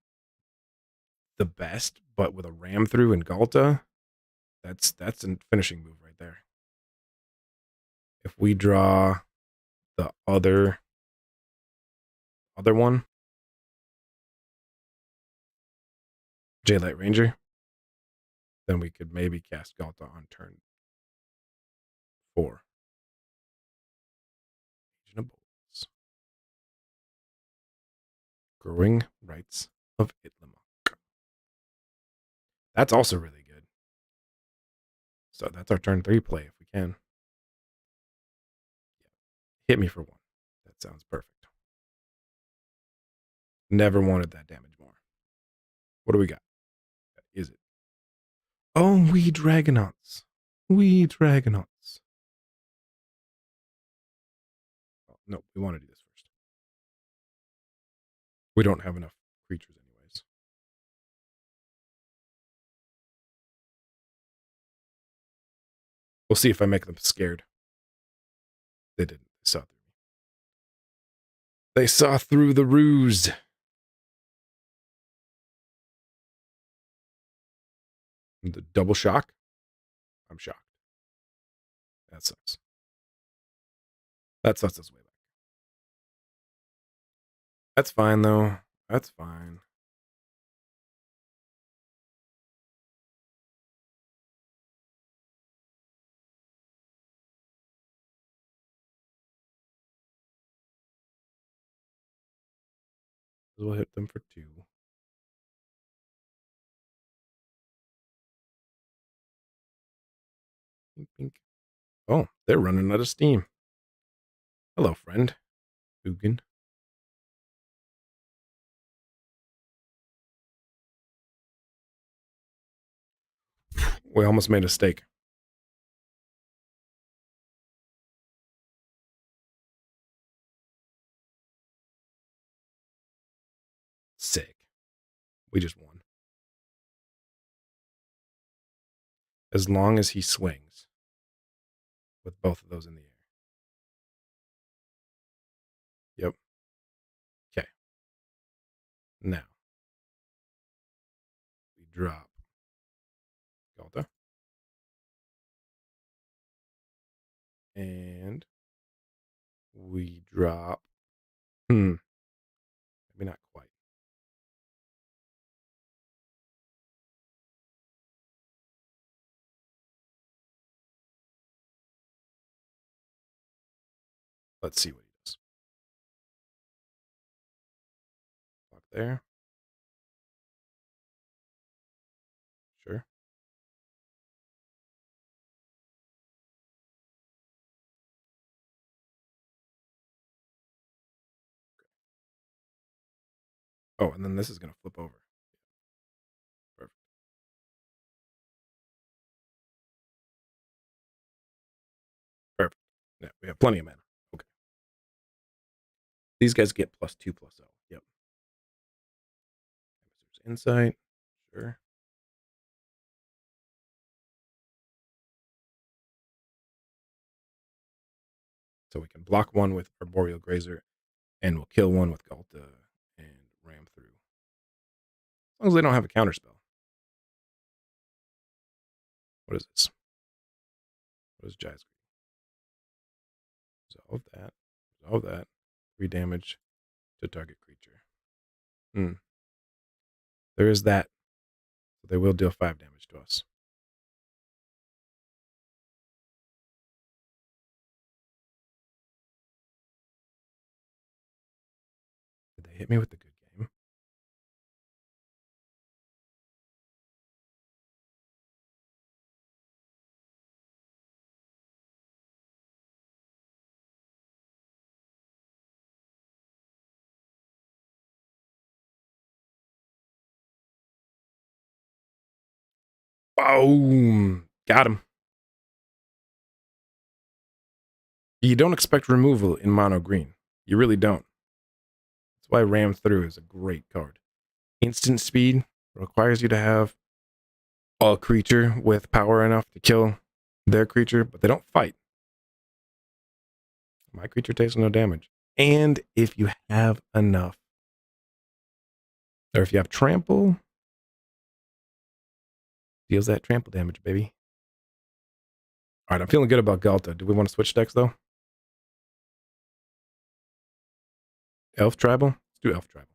the best, but with a ram through and Galta, that's a finishing move right there. If we draw the other one, J-Light Ranger, then we could maybe cast Galta on turn 4. Legion of Bolts. Growing Rights of Itlamok. That's also really good. So that's our turn 3 play if we can. Hit me for 1. That sounds perfect. Never wanted that damage more. What do we got? Is it? Oh, we Dragonauts. We Dragonauts. Oh, no, we want to do this first. We don't have enough creatures anyways. We'll see if I make them scared. They didn't. They saw through me. They saw through the ruse. The double shock? I'm shocked. That sucks. That sucks us way back. That's fine, though. That's fine. We'll hit them for 2. Bink, bink. Oh, they're running out of steam. Hello, friend. Ugin. We almost made a mistake. Sick. We just won. As long as he swings with both of those in the air. Yep. Okay. Now we drop Galta. And we drop. Maybe not quite. Let's see what he does. Block there. Sure. Oh, and then this is going to flip over. Perfect. Perfect. Yeah, we have plenty of mana. Okay. These guys get +2/+0. Yep. Insight. Sure. So we can block one with Arboreal Grazer, and we'll kill one with Galta and ram through. As long as they don't have a counterspell. What is this? What is Jazz? Resolve that. Resolve that. 3 damage to target creature. There is that. So they will deal 5 damage to us. Did they hit me with the good game? Boom. Got him. You don't expect removal in mono green. You really don't. That's why Ram Through is a great card. Instant speed requires you to have a creature with power enough to kill their creature, but they don't fight. My creature takes no damage. And if you have enough, or if you have trample, deals that trample damage, baby. All right, I'm feeling good about Galta. Do we want to switch decks, though? Elf Tribal? Let's do Elf Tribal.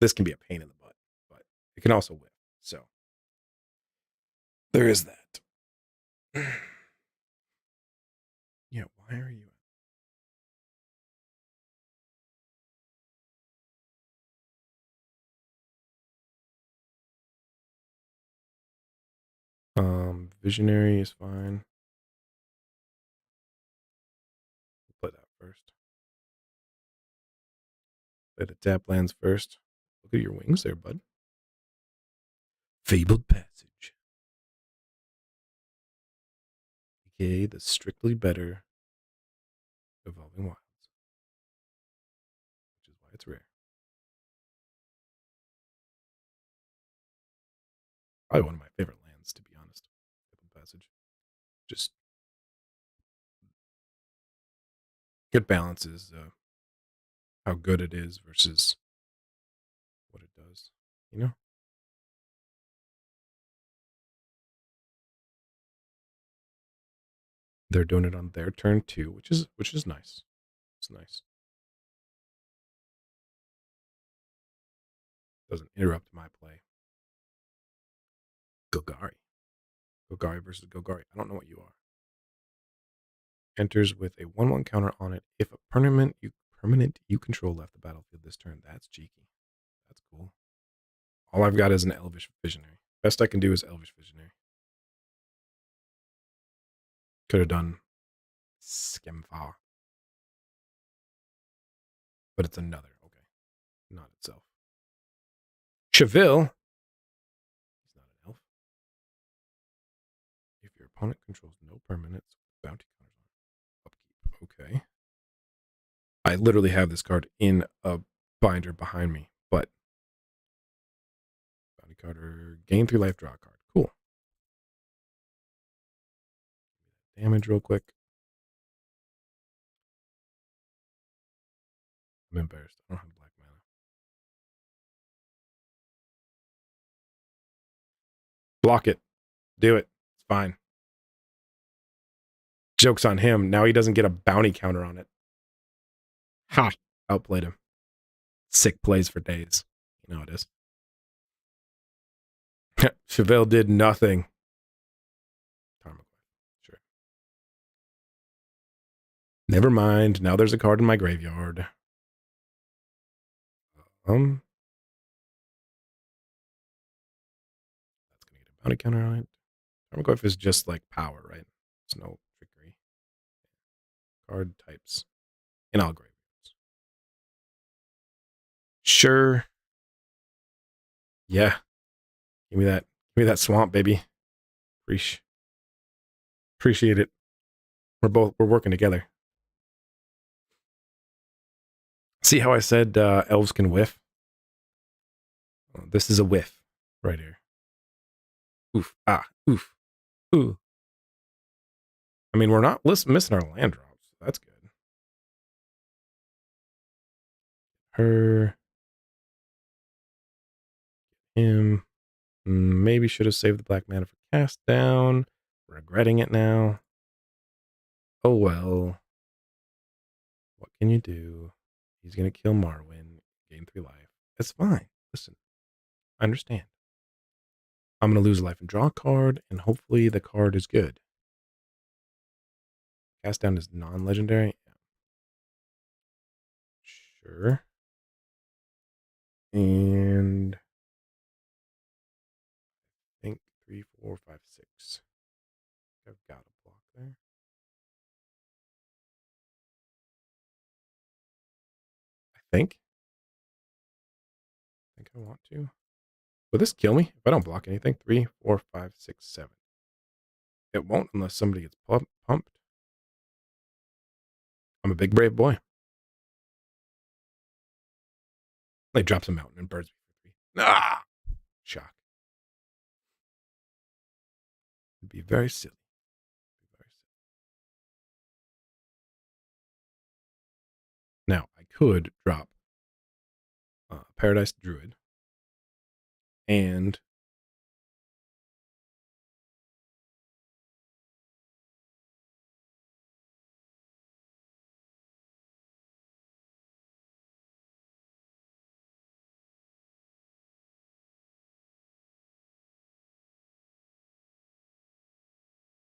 This can be a pain in the butt, but it can also win. So there is that. Yeah, why are you? Visionary is fine. Play that first. Play the tap lands first. Look at your wings there, bud. Fabled Passage. aka the strictly better Evolving Wilds, which is why it's rare. Probably one of my favorite lands, to be honest. Fabled Passage. Just good balance is how good it is versus what it does. You know? They're doing it on their turn too, which is nice. It's nice. Doesn't interrupt my play. Golgari. Golgari versus Golgari. I don't know what you are. Enters with a 1/1 counter on it if a permanent you control left the battlefield this turn. That's cheeky. That's cool. All I've got is an Elvish Visionary. Best I can do is Elvish Visionary. Could have done Skemfa. But it's another. Okay. Not itself. Cheville. He's not an elf. If your opponent controls no permanents, bounty counters on upkeep. Okay. I literally have this card in a binder behind me, but bounty counter, gain 3 life, draw a card. Cool. Damage real quick. I'm embarrassed. I don't have black mana. Block it. Do it. It's fine. Joke's on him. Now he doesn't get a bounty counter on it. Ha! Outplayed him. Sick plays for days. You know it is. Chevelle did nothing. Sure. Never mind. Now there's a card in my graveyard. That's gonna get a bounty counter on it. Tarmogoyf is just like power, right? There's no trickery. Card types in all graveyards. Sure. Yeah. Give me that. Give me that swamp, baby. Appreciate it. We're working together. See how I said elves can whiff? Oh, this is a whiff right here. Oof. Ah. Oof. Ooh. I mean, we're not missing our land drops. That's good. Her. Him. Maybe should have saved the black mana for cast down. Regretting it now. Oh well. What can you do? He's gonna kill Marwyn. Gain 3 life. That's fine. Listen. I understand. I'm gonna lose a life and draw a card, and hopefully the card is good. Cast down is non-legendary. Sure. And I think 3, 4, 5, 6. I've got a block there. I think I want to. Will this kill me if I don't block anything? 3, 4, 5, 6, 7. It won't unless somebody gets pumped. I'm a big brave boy. They drops a mountain and birds me for 3. Ah! Shock. It'd be very silly. Very silly. Now, I could drop Paradise Druid and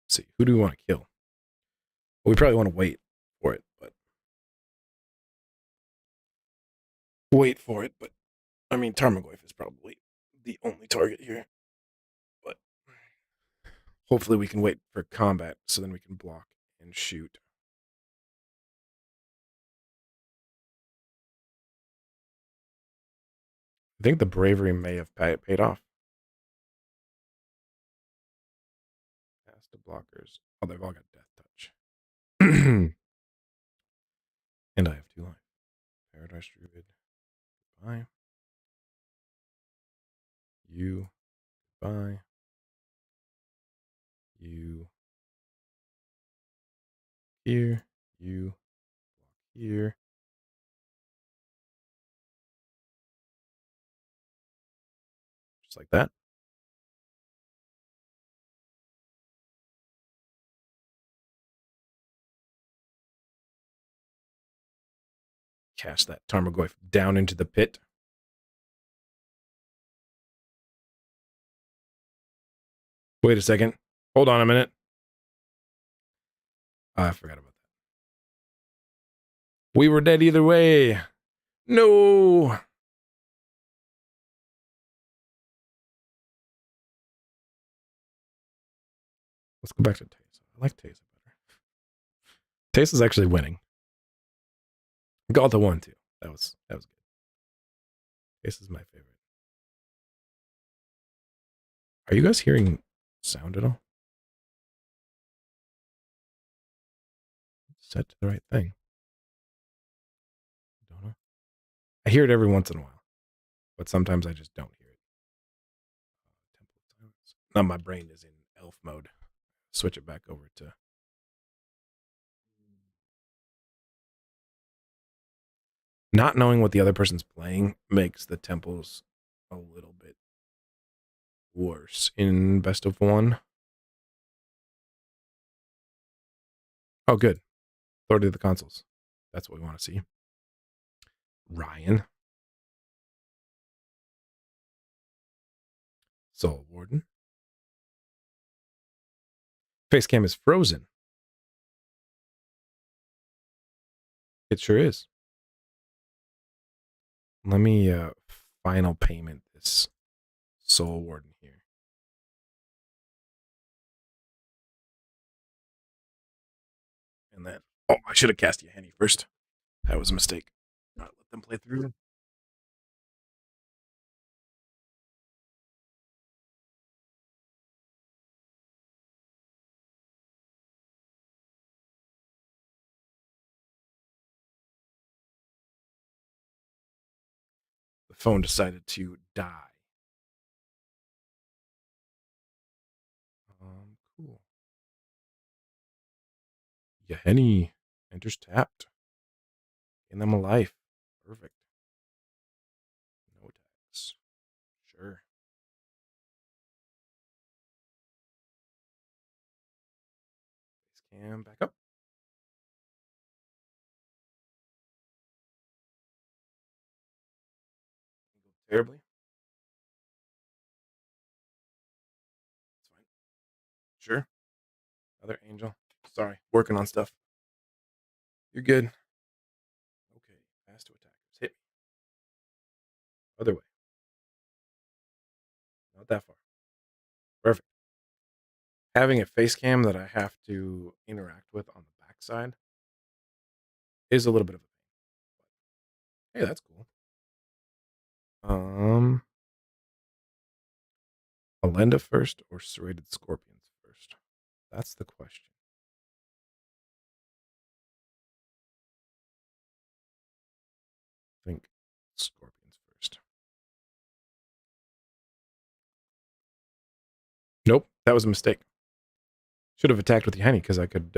see, who do we want to kill? Well, we probably want to wait for it, but I mean, Tarmogoyf is probably the only target here. But hopefully we can wait for combat so then we can block and shoot. I think the bravery may have paid off. Pass the blockers. Oh, they've all got death touch. And I have 2 life. Paradise Druid. Goodbye. You. Goodbye. You. Here. You. Block here. Just like that. Cast that Tarmogoyf down into the pit. Wait a second. Hold on a minute. I forgot about that. We were dead either way. No. Let's go back to Teysa. I like Teysa better. Teysa's actually winning. Got the 1 too. That was good. Teysa's my favorite. Are you guys hearing sound at all? Set to the right thing. Don't know. I hear it every once in a while, but sometimes I just don't hear it. Temple of Silence. Now my brain is in elf mode. Switch it back over to. Not knowing what the other person's playing makes the temples a little bit worse in best of 1. Oh, good. Authority of the consoles. That's what we want to see. Ryan. Soul Warden. Facecam is frozen. It sure is. Let me final payment this Soul Warden here. And then, oh, I should have cast Yahenni first. That was a mistake. All right, let them play through. The phone decided to die. Cool. Yahenni enters tapped. Gain them a life. Perfect. No attacks. Sure. Face cam back up. Terribly. That's fine. Sure. Another angel. Sorry, working on stuff. You're good. Okay, pass to attackers. Hit me. Other way. Not that far. Perfect. Having a face cam that I have to interact with on the backside is a little bit of a pain. Hey, that's cool. Alenda first or serrated scorpions first? That's the question. I think scorpions first. Nope, that was a mistake. Should have attacked with the Henny because I could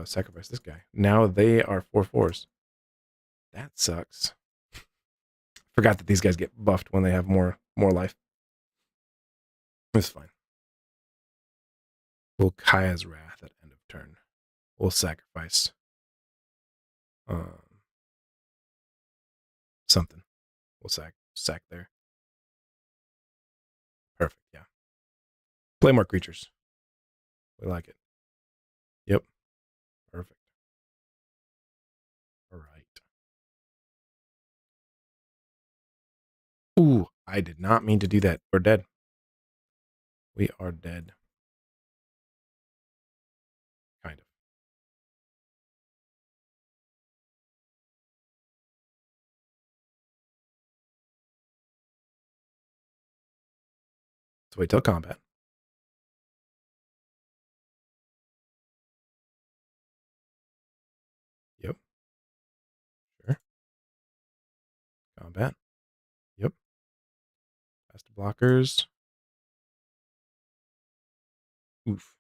sacrifice this guy. Now they are 4/4s. That sucks. Forgot that these guys get buffed when they have more life. It's fine. We'll Kaya's Wrath at end of turn. We'll sacrifice something. We'll sack there. Perfect, yeah. Play more creatures. We like it. Yep. Perfect. All right. Ooh, I did not mean to do that. We're dead. We are dead. Kind of. So wait till combat. Yep. Sure. Combat. Yep. Past blockers. Oof.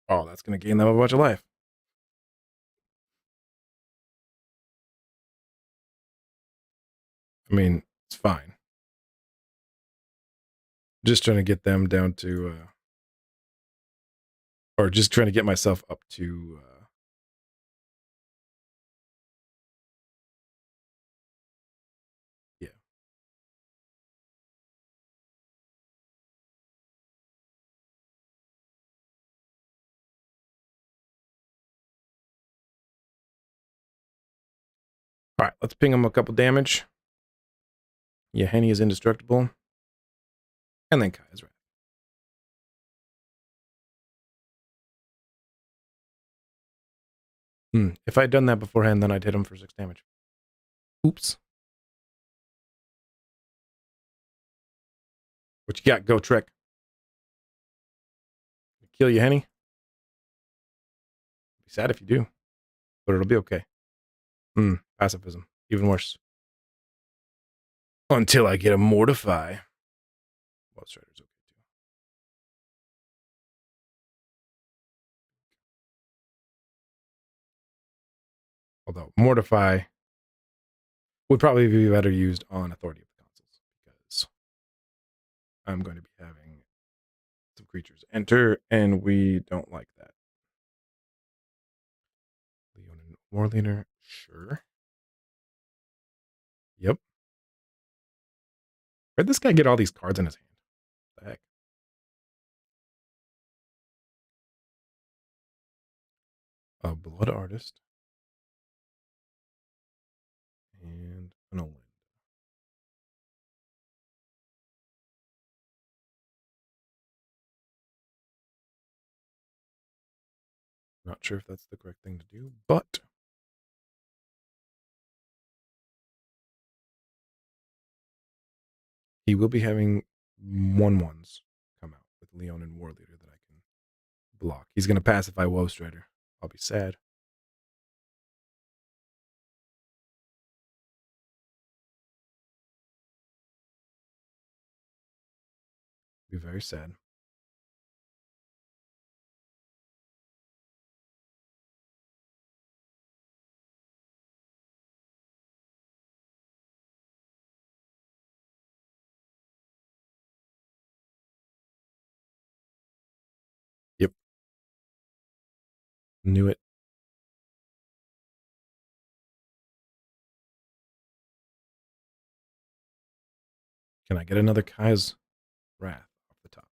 Oh, that's going to gain them a bunch of life. I mean, it's fine. Just trying to get them down to, or just trying to get myself up to, yeah. All right, let's ping him a couple damage. Yeah, Henny is indestructible. And then Kaya's Wrath. If I'd done that beforehand, then I'd hit him for 6 damage. Oops. What you got? Go Trick. Kill you, Henny. Be sad if you do, but it'll be okay. Pacifism. Even worse. Until I get a Mortify. Well, Strider's okay too. Although Mortify would probably be better used on Authority of the Consuls because I'm going to be having some creatures enter, and we don't like that. Leonin War Leader, sure. Yep. Where'd this guy get all these cards in his hand? What the heck? A Blood Artist and an Olinda. Not sure if that's the correct thing to do, but he will be having 1/1s come out with Leonin War Leader that I can block. He's going to pacify Woe Strider. I'll be sad. Be very sad. Yep. Knew it. Can I get another Kai's Wrath off the top?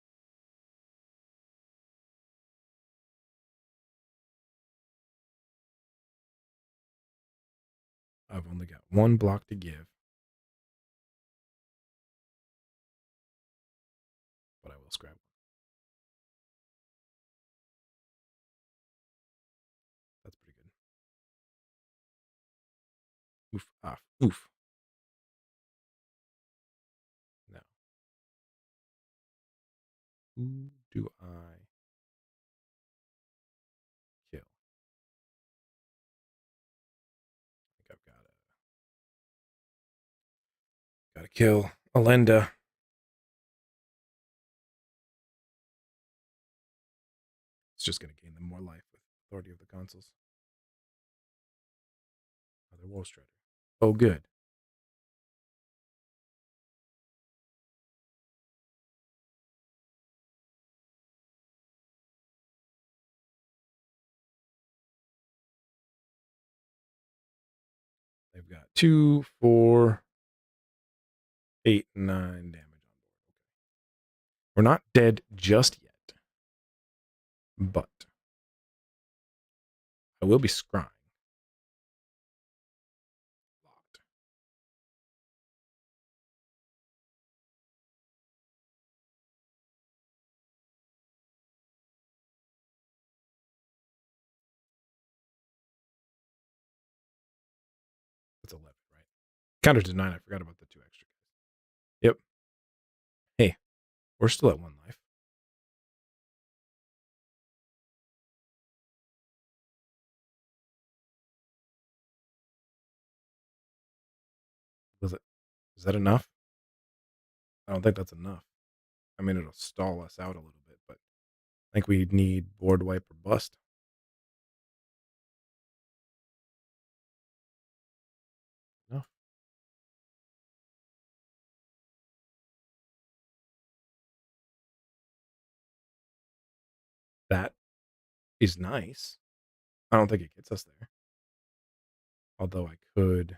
I've only got one block to give. But I will scrap one. That's pretty good. Oof. Ah, oof. Now, who do I kill? I think I've gotta kill Alenda. It's just gonna gain them more life with Authority of the Consuls. Another Woe Strider. Oh, good. They've got 2, 4, 8, 9 damage on board. We're not dead just yet, but I will be scrying. Locked. That's 11, right? Counter to 9. I forgot about the 2 extra. Yep. Hey, we're still at 1 life. Is that enough? I don't think that's enough. I mean, it'll stall us out a little bit, but I think we need board wipe or bust. No. That is nice. I don't think it gets us there. Although I could.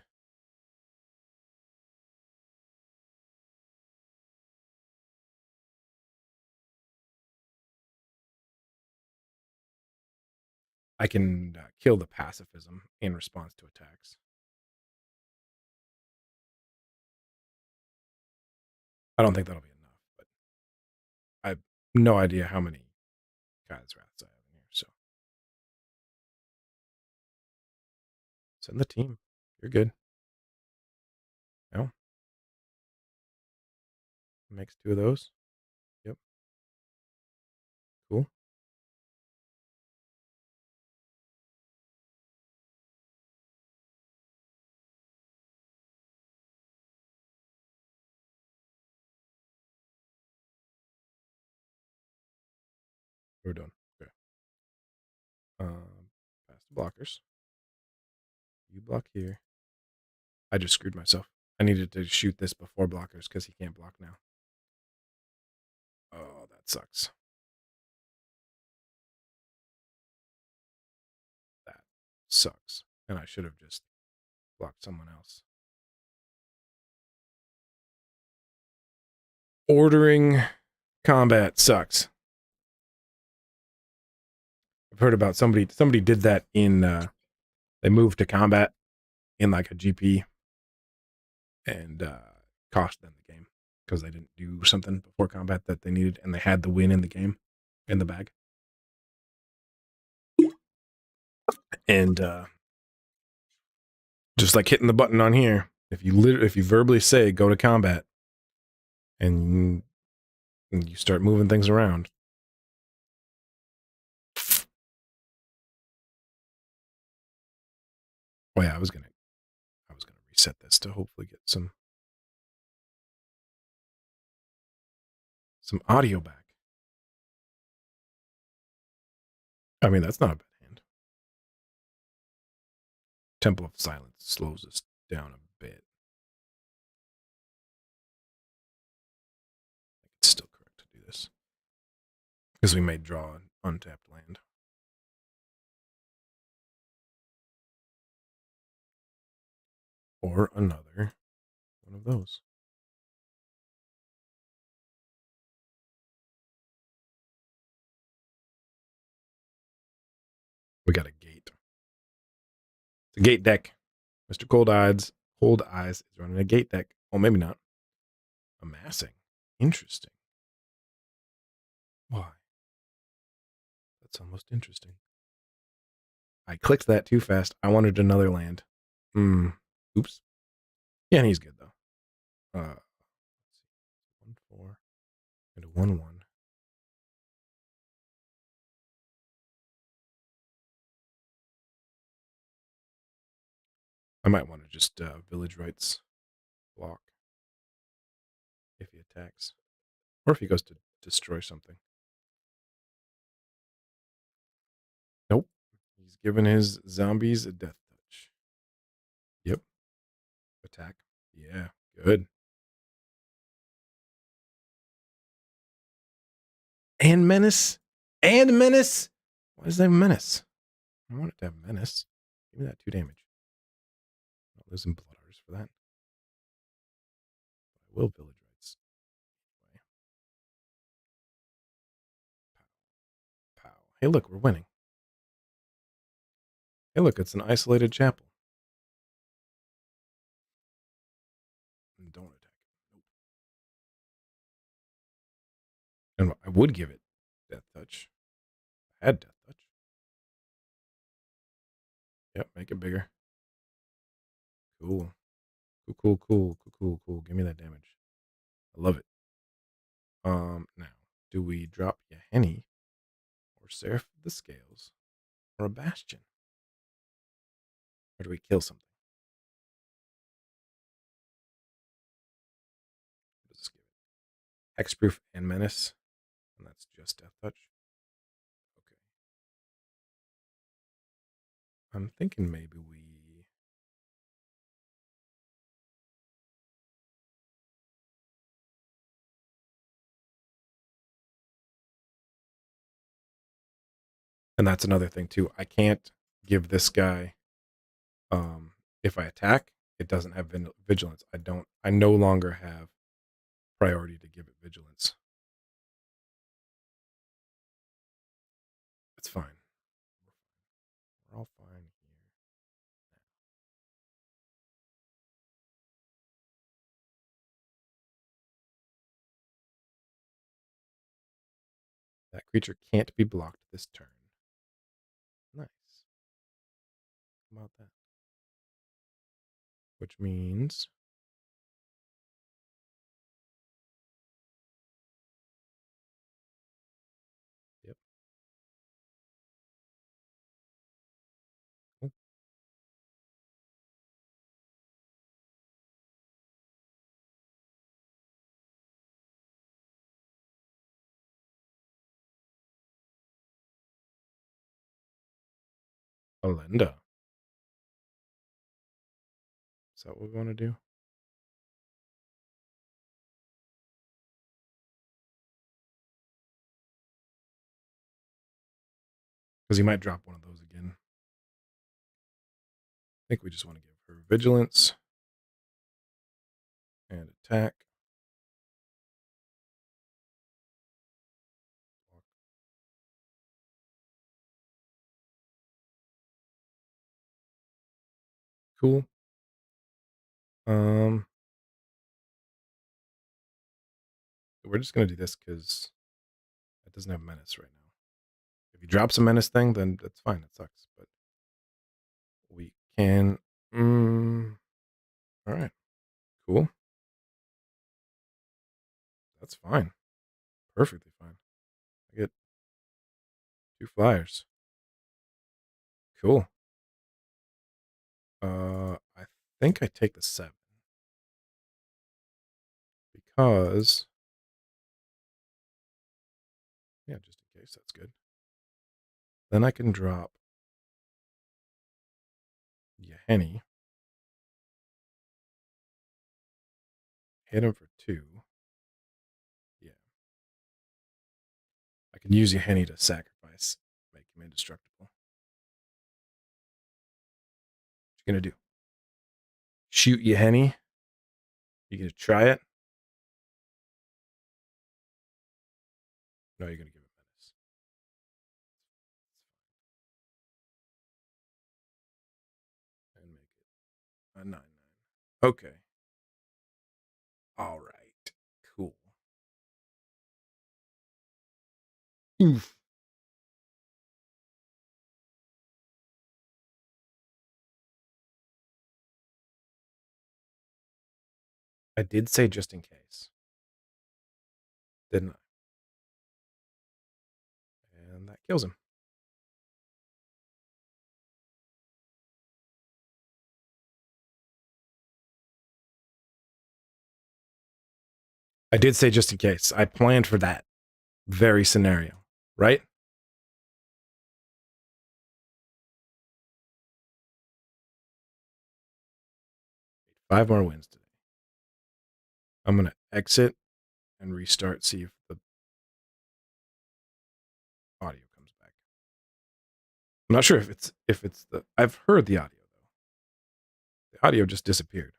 I can kill the pacifism in response to attacks. I don't think that'll be enough, but I have no idea how many Kai's Wraths I have in here. So send the team. You're good. No. Makes 2 of those. Yep. Cool. We're done. Okay. Pass the blockers. You block here. I just screwed myself. I needed to shoot this before blockers because he can't block now. Oh, that sucks. That sucks. And I should have just blocked someone else. Ordering combat sucks. I've heard about somebody did that in they moved to combat in like a GP and cost them the game because they didn't do something before combat that they needed and they had the win in the game in the bag. And just like hitting the button on here, if you verbally say go to combat and you start moving things around. Oh yeah, I was gonna reset this to hopefully get some audio back. I mean, that's not a bad hand. Temple of Silence slows us down a bit. It's still correct to do this because we may draw an untapped land. Or another one of those. We got a gate. It's a gate deck. Mr. Cold Eyes is running a gate deck. Oh, maybe not. Amassing. Interesting. Why? That's almost interesting. I clicked that too fast. I wanted another land. Oops. Yeah, and he's good though. 1/4 and a 1/1. I might want to just village rights block if he attacks, or if he goes to destroy something. Nope. He's given his zombies a death touch. Yep. Attack. Yeah. Good. And menace. And menace. Why does that have menace? I want it to have menace. Give me that 2 damage. I'm not losing blood artists for that. But I will village rights. Anyway. Pow. Pow. Hey, look, we're winning. Hey, look, it's an isolated chapel. And don't attack it. Nope. And I would give it death touch. I had death touch. Yep, make it bigger. Cool. Cool. Give me that damage. I love it. Now, do we drop Yahenni or Seraph of the Scales or a Bastion? Or do we kill something? What does this give it? Hexproof and Menace. And that's just Death Touch. Okay. I'm thinking maybe we... And that's another thing too. I can't give this guy... if I attack, it doesn't have vigilance. I no longer have priority to give it vigilance. It's fine. We're all fine here. That creature can't be blocked this turn. Nice. How about that? Which means... Yep. Cool. Alenda. Is that what we want to do? Because he might drop one of those again. I think we just want to give her vigilance and attack. Cool. We're just gonna do this because it doesn't have menace right now. If he drops a menace thing, then that's fine. It sucks, but we can. All right. Cool. That's fine. Perfectly fine. I get 2 flyers. Cool. I think I take the 7 because, yeah, just in case. That's good. Then I can drop Yahenni, hit him for 2. Yeah. I can use Yahenni to sacrifice, make him indestructible. What you gonna do? Shoot Yahenni? You gonna try it? No, you're gonna give it menace. And make it 9, 9. Okay. All right. Cool. Oof. I did say just in case, didn't I? And that kills him. I did say just in case. I planned for that very scenario, right? Five more wins today. I'm going to exit and restart, see if the audio comes back. I'm not sure if it's the I've heard the audio though. The audio just disappeared.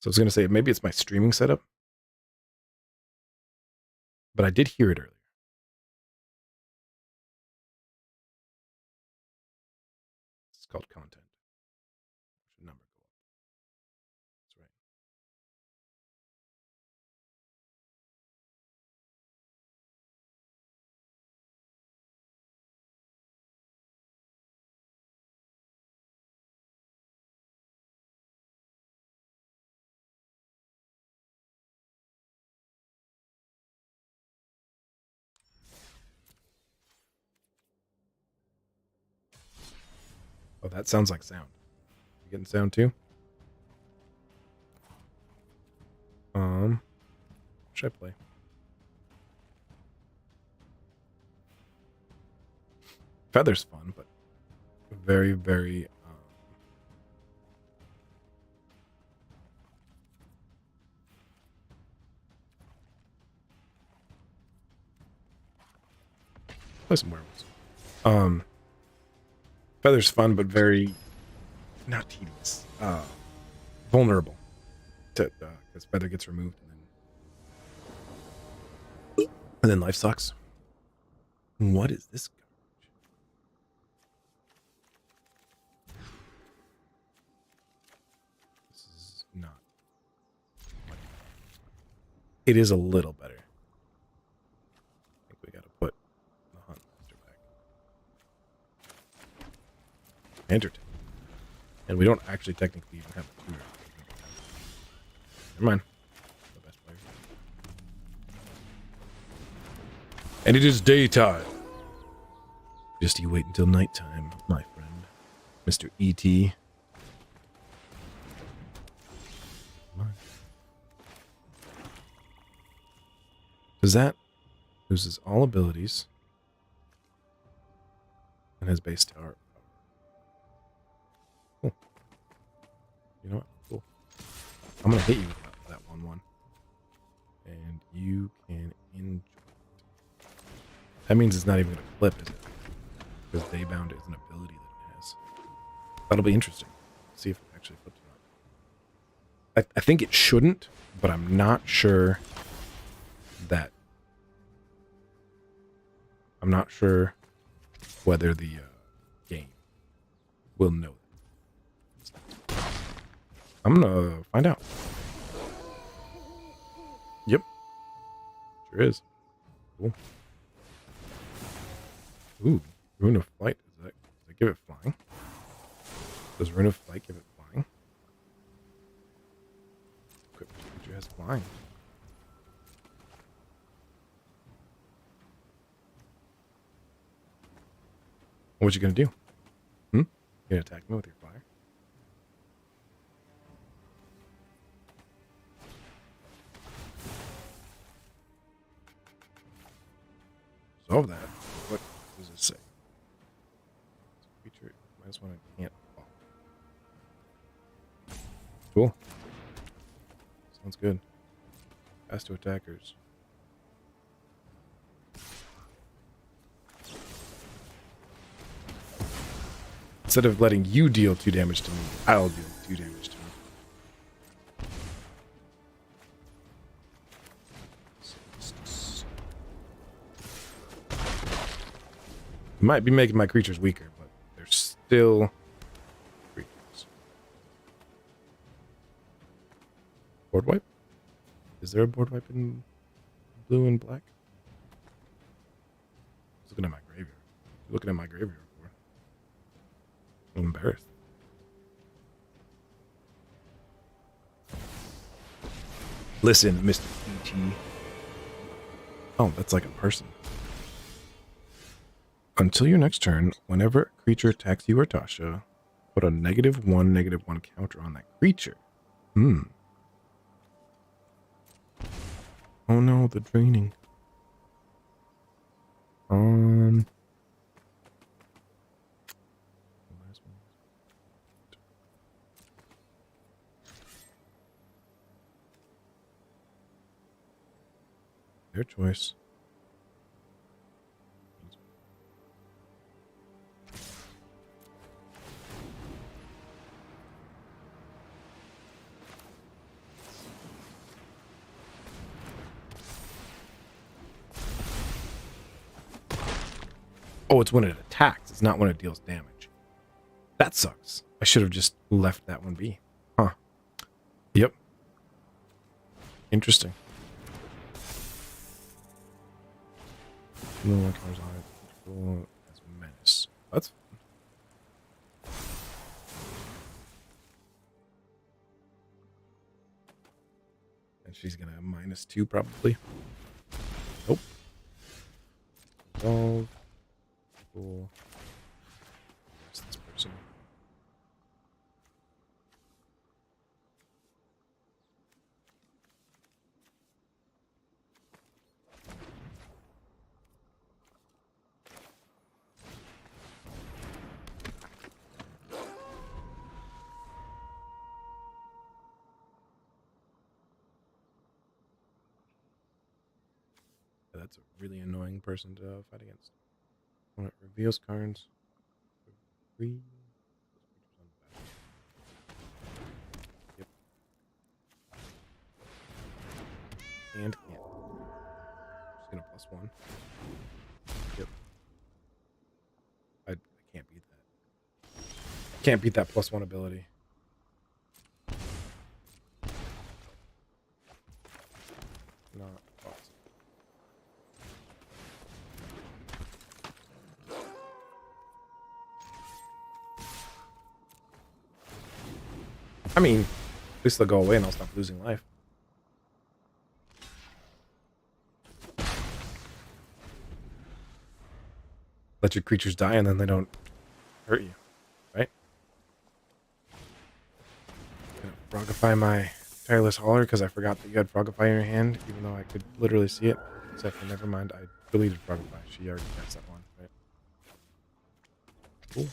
So I was going to say maybe it's my streaming setup, but I did hear it earlier. It's called content. Should number go up? That's right. Oh, that sounds like sound. You getting sound too? What should I play? Feather's fun, but very, very. Play some werewolves. Feather's fun, but very not tedious. Vulnerable to because Feather gets removed and then life sucks. What is this garbage? This is not. It is a little better. I think we gotta put the hunt master back. Entertain. And we don't actually technically even have a tutor. Never mind. The best player. And it is daytime. Just you wait until nighttime, my friend. Mr. E.T. Does that loses all abilities and has base tower? Cool. You know what? Cool. I'm gonna hit you with that 1/1, and you can enjoy it. That means it's not even gonna flip, is it? Because Daybound is an ability that it has. That'll be interesting. See if it actually flips or not. I think it shouldn't, but I'm not sure that. I'm not sure whether the game will know that. I'm gonna find out. Yep. Sure is. Cool. Ooh, Rune of Flight. Does that give it flying? Does Rune of Flight give it flying? Equipped creature has flying. What you gonna do? You gonna attack me with your fire? Solve that. What does it say? Creature minus one can't fall. Cool. Sounds good. Pass to attackers. Instead of letting you deal 2 damage to me, I'll deal 2 damage to me. So Might be making my creatures weaker, but they're still creatures. Board wipe? Is there a board wipe in blue and black? I was looking at my graveyard. Looking at my graveyard for. I'm embarrassed. Listen, Mr. E.T. Oh, that's like a person. Until your next turn, whenever a creature attacks you or Tasha, put a -1/-1 counter on that creature. Oh no, the draining. Their choice. Oh, it's when it attacks. It's not when it deals damage. That sucks. I should have just left that one be. Huh. Yep. Interesting. No one comes on it. Control as a menace. That's fun. And she's gonna -2 probably. Nope. Resolve. Cool. Where's this person? That's a really annoying person to fight against. When it reveals cards. Yep. And can't. Just gonna +1. Yep. I can't beat that. Can't beat that +1 ability. Not awesome. I mean, at least they'll go away and I'll stop losing life. Let your creatures die and then they don't hurt you, right? I'm gonna Frogify my Tireless Hauler because I forgot that you had Frogify in your hand, even though I could literally see it. Except for never mind, I deleted Frogify. She already has that one, right? Cool.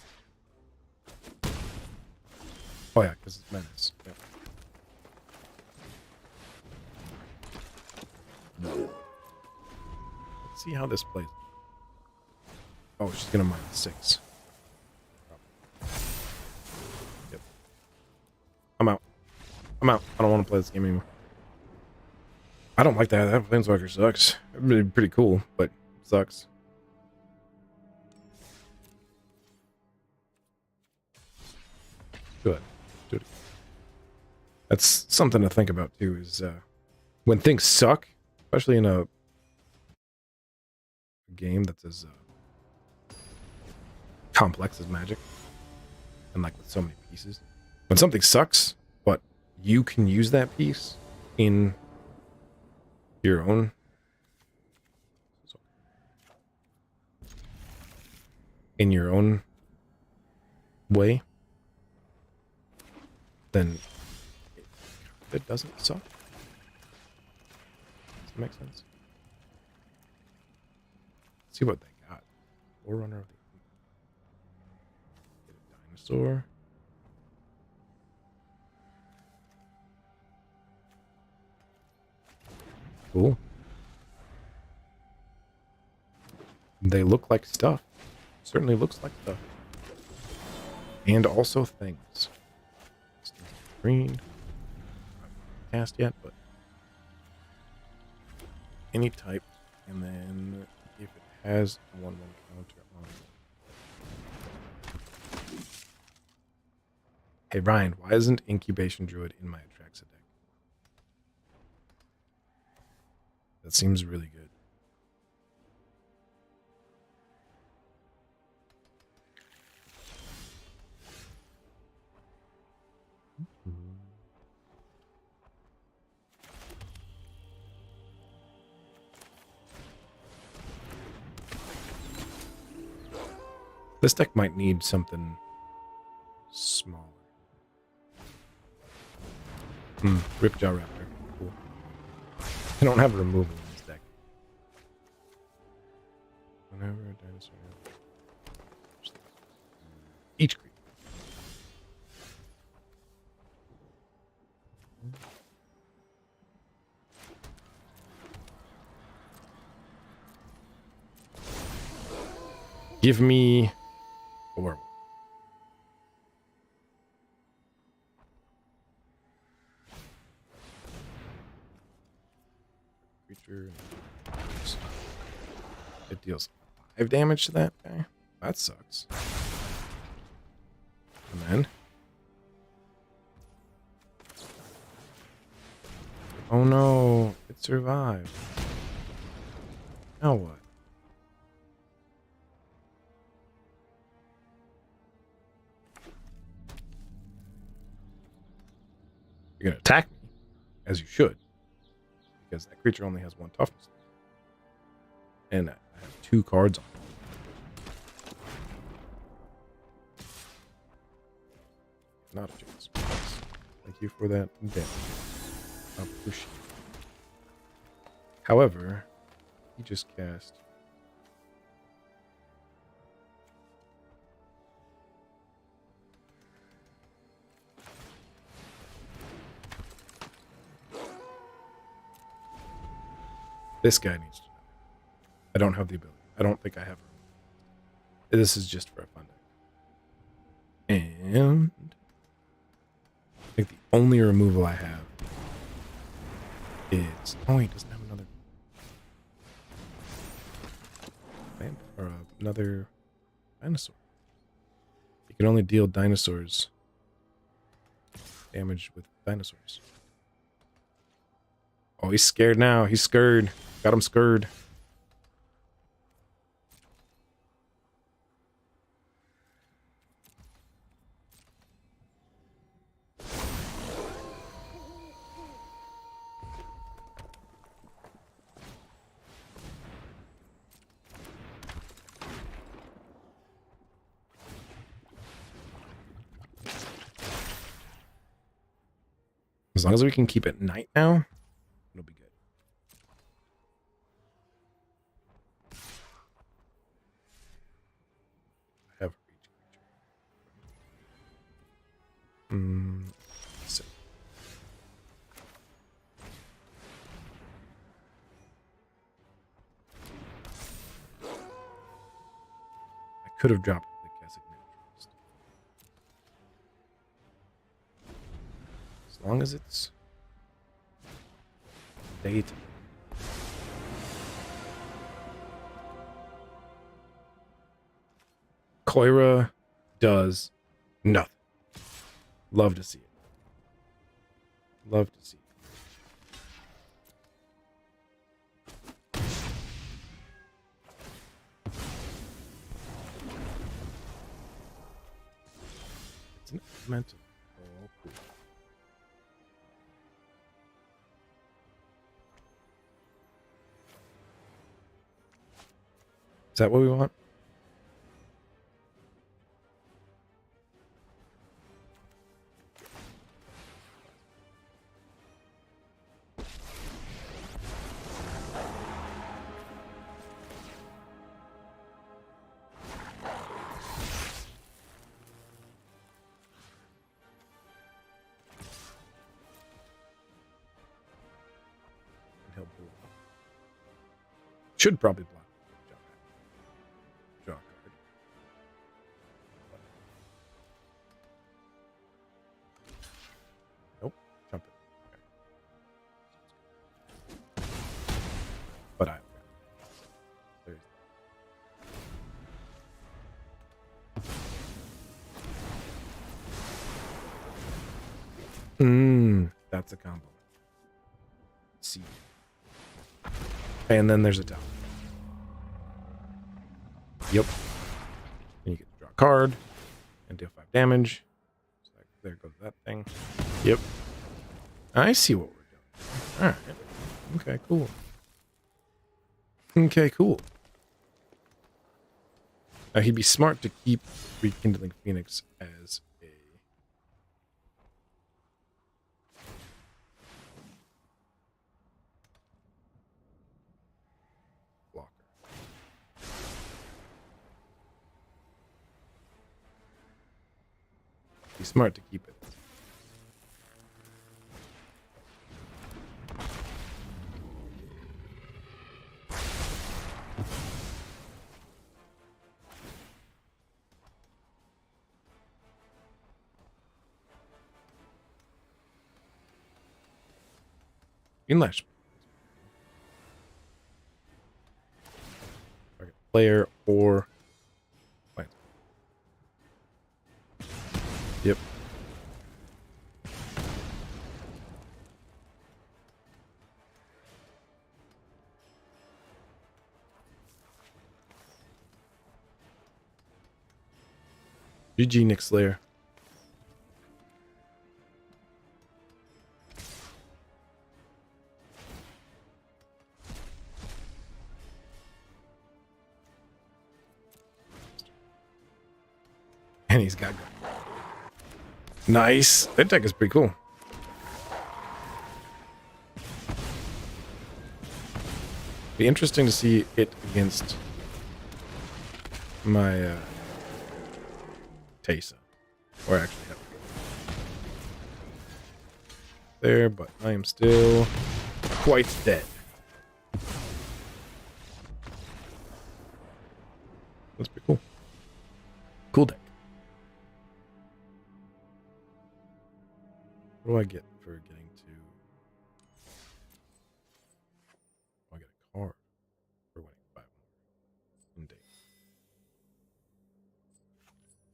Oh yeah, because it's menace. Yep. Let's see how this plays. Oh, she's gonna -6. Yep. I'm out. I'm out. I don't want to play this game anymore. I don't like that. That Planeswalker sucks. It'd be pretty cool, but it sucks. Good. Do it. That's something to think about too. Is when things suck, especially in a game that's as complex as Magic, and like with so many pieces. When something sucks, but you can use that piece in your own way, then it doesn't suck. Does that make sense? Let's see what they got. Forerunner of the Get a dinosaur. Cool. They look like stuff. Certainly looks like stuff. And also things. Green. Not cast yet, but any type. And then if it has a 1/1 counter on it, Hey, Ryan, why isn't Incubation Druid in my Atraxa deck? That seems really good. This deck might need something smaller. Ripjaw Raptor. Cool. I don't have a removal in this deck. Whenever a dinosaur... Each creature. Give me a werewolf. Creature. It deals 5 damage to that guy. That sucks. And then... Oh no, it survived. Now what? You're gonna attack me, as you should, because that creature only has 1 toughness. And I have 2 cards on it. Not a chance. Thank you for that damage. I appreciate it. However, he just cast... This guy needs to know. I don't have the ability. I don't think I have it. This is just for a fun deck. And I think the only removal I have is... Oh, he doesn't have another... Or another dinosaur. You can only deal dinosaurs damage with dinosaurs. Oh, he's scared now. He's scared. Got him scared. As long as we can keep it night now, it'll be good. I have reach creature. So. I could have dropped the Keswick Naturalist. As long as it's daytime. Koira does nothing. Love to see it. Love to see it. It's an elemental. Oh, cool. Is that what we want? He'll block. Should probably block. Draw a card. Nope. Jump it. Okay. But there's That's a combo. See. And then there's a tower. Yep. And you get to draw a card and deal 5 damage. So there goes that thing. Yep. I see what we're doing. Alright. Okay, cool. Okay, cool. Now, he'd be smart to keep Rekindling Phoenix as a blocker. Be smart to keep it. Lash. Target player or plant. Yep. GG Nick Slayer. And he's got gun. Nice. That deck is pretty cool. Be interesting to see it against my Teysa. Or actually have to go there, but I am still quite dead. That's pretty cool. Cool deck. What do I get for getting to... Oh, I get a card for winning 5 more in days.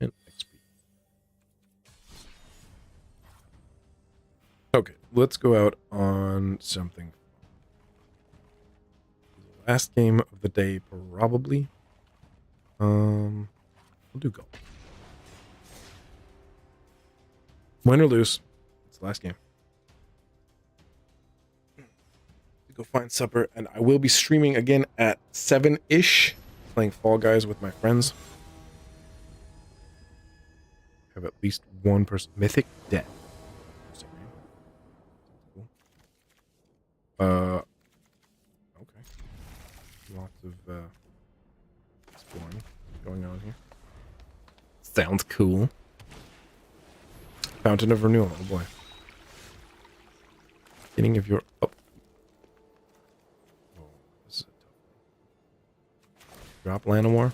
And XP. Okay, let's go out on something. The last game of the day, probably. We'll do golf. Win or lose. It's the last game. Go find supper, and I will be streaming again at 7-ish, playing Fall Guys with my friends. Have at least one person. Mythic Death. Okay. Lots of exploring going on here. Sounds cool. Fountain of Renewal. Oh boy. Beginning of your oh, this is a tough one. Drop Llanowar.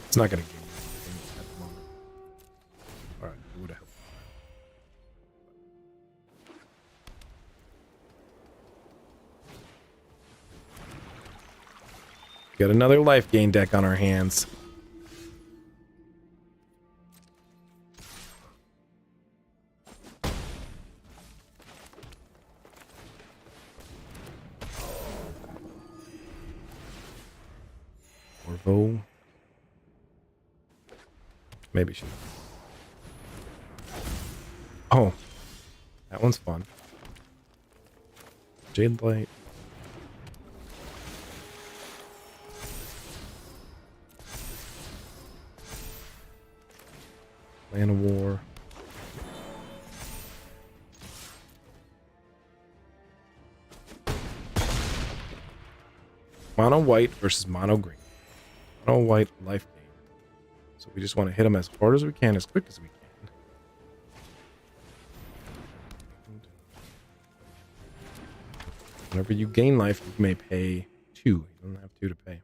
It's not gonna give me anything at the moment. Alright, it would have helped. Got another life gain deck on our hands. Orvo. Maybe she. Oh, that one's fun. Jade Light. Llanowar. Mono white versus mono green. Mono white life gain. So we just want to hit them as hard as we can, as quick as we can. Whenever you gain life, you may pay 2. You don't have 2 to pay.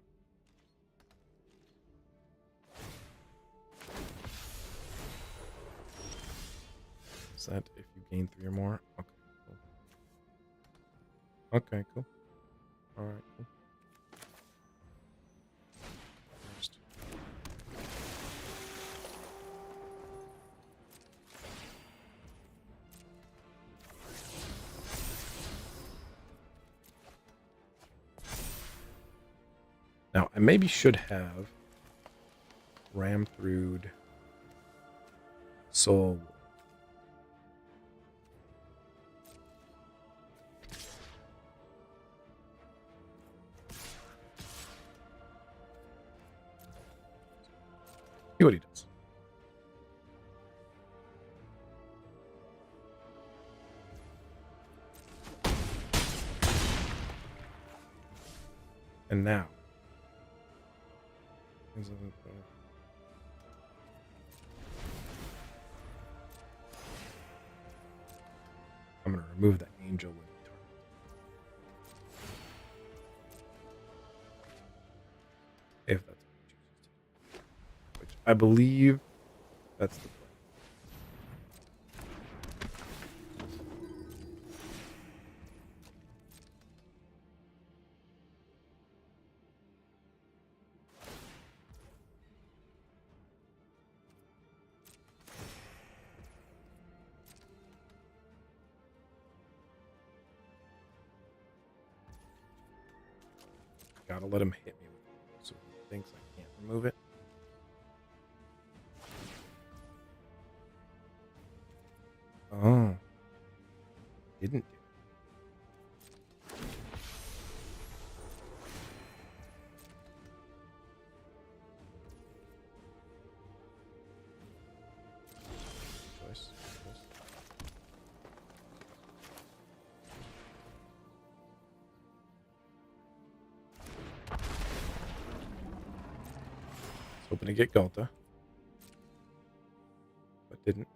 Is that if you gain 3 or more? Okay, cool. Okay, cool. Alright, cool. Now, I maybe should have ram through Soul. See what he does. And now. I'm going to remove that angel with the target. If that's what he chooses to do. Which I believe that's the play. Gotta let him hit me with it so he thinks I can't remove it. Oh. Didn't do it. Choice. Hoping to get Galta, but didn't.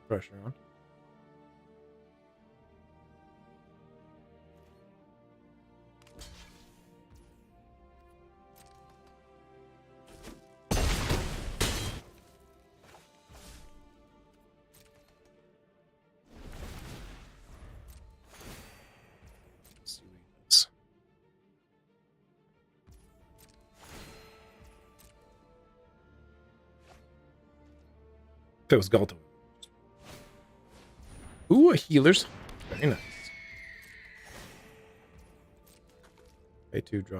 Pressure on. If it was Galta. Ooh, a healer's. Very nice. Pay 2, draw.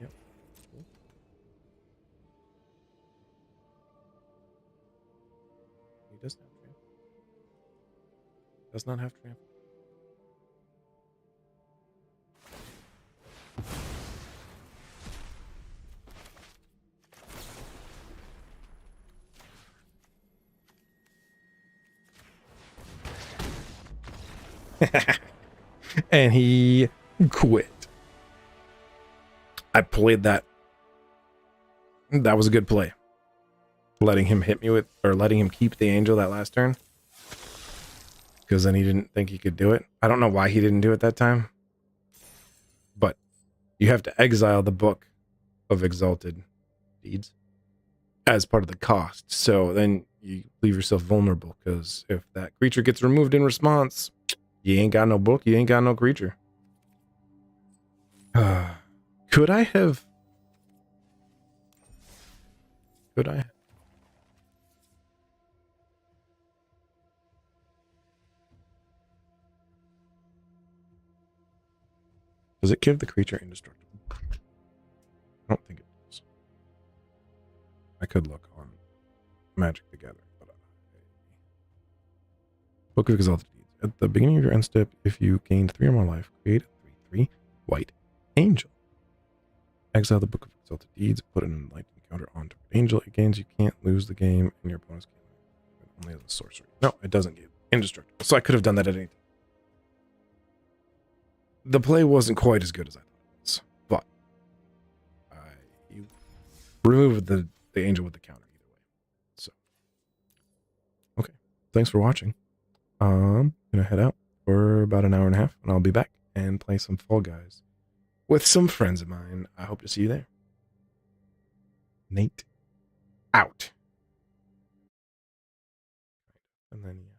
Yep. Cool. He doesn't have trample. Does not have trample. And he quit. I played that. That was a good play. Letting him hit me with, or letting him keep the angel that last turn. Because then he didn't think he could do it. I don't know why he didn't do it that time. But you have to exile the book of exalted deeds as part of the cost. So then you leave yourself vulnerable, because if that creature gets removed in response, you ain't got no book, you ain't got no creature. Could I have... Does it give the creature indestructible? I don't think it does. I could look on Magic the Gathering. But Book of Exalted Deeds. At the beginning of your end step, if you gained 3 or more life, create a 3/3 white angel. Exile the Book of Exalted Deeds, put an enlightened counter onto an angel. It gains, you can't lose the game, and your opponent's game only as a sorcery. No, it doesn't give indestructible. So I could have done that at any time. The play wasn't quite as good as I thought it was, but I removed the angel with the counter either way. So, okay. Thanks for watching. Gonna head out for about an hour and a half, and I'll be back and play some Fall Guys with some friends of mine. I hope to see you there. Nate out. And then, yeah.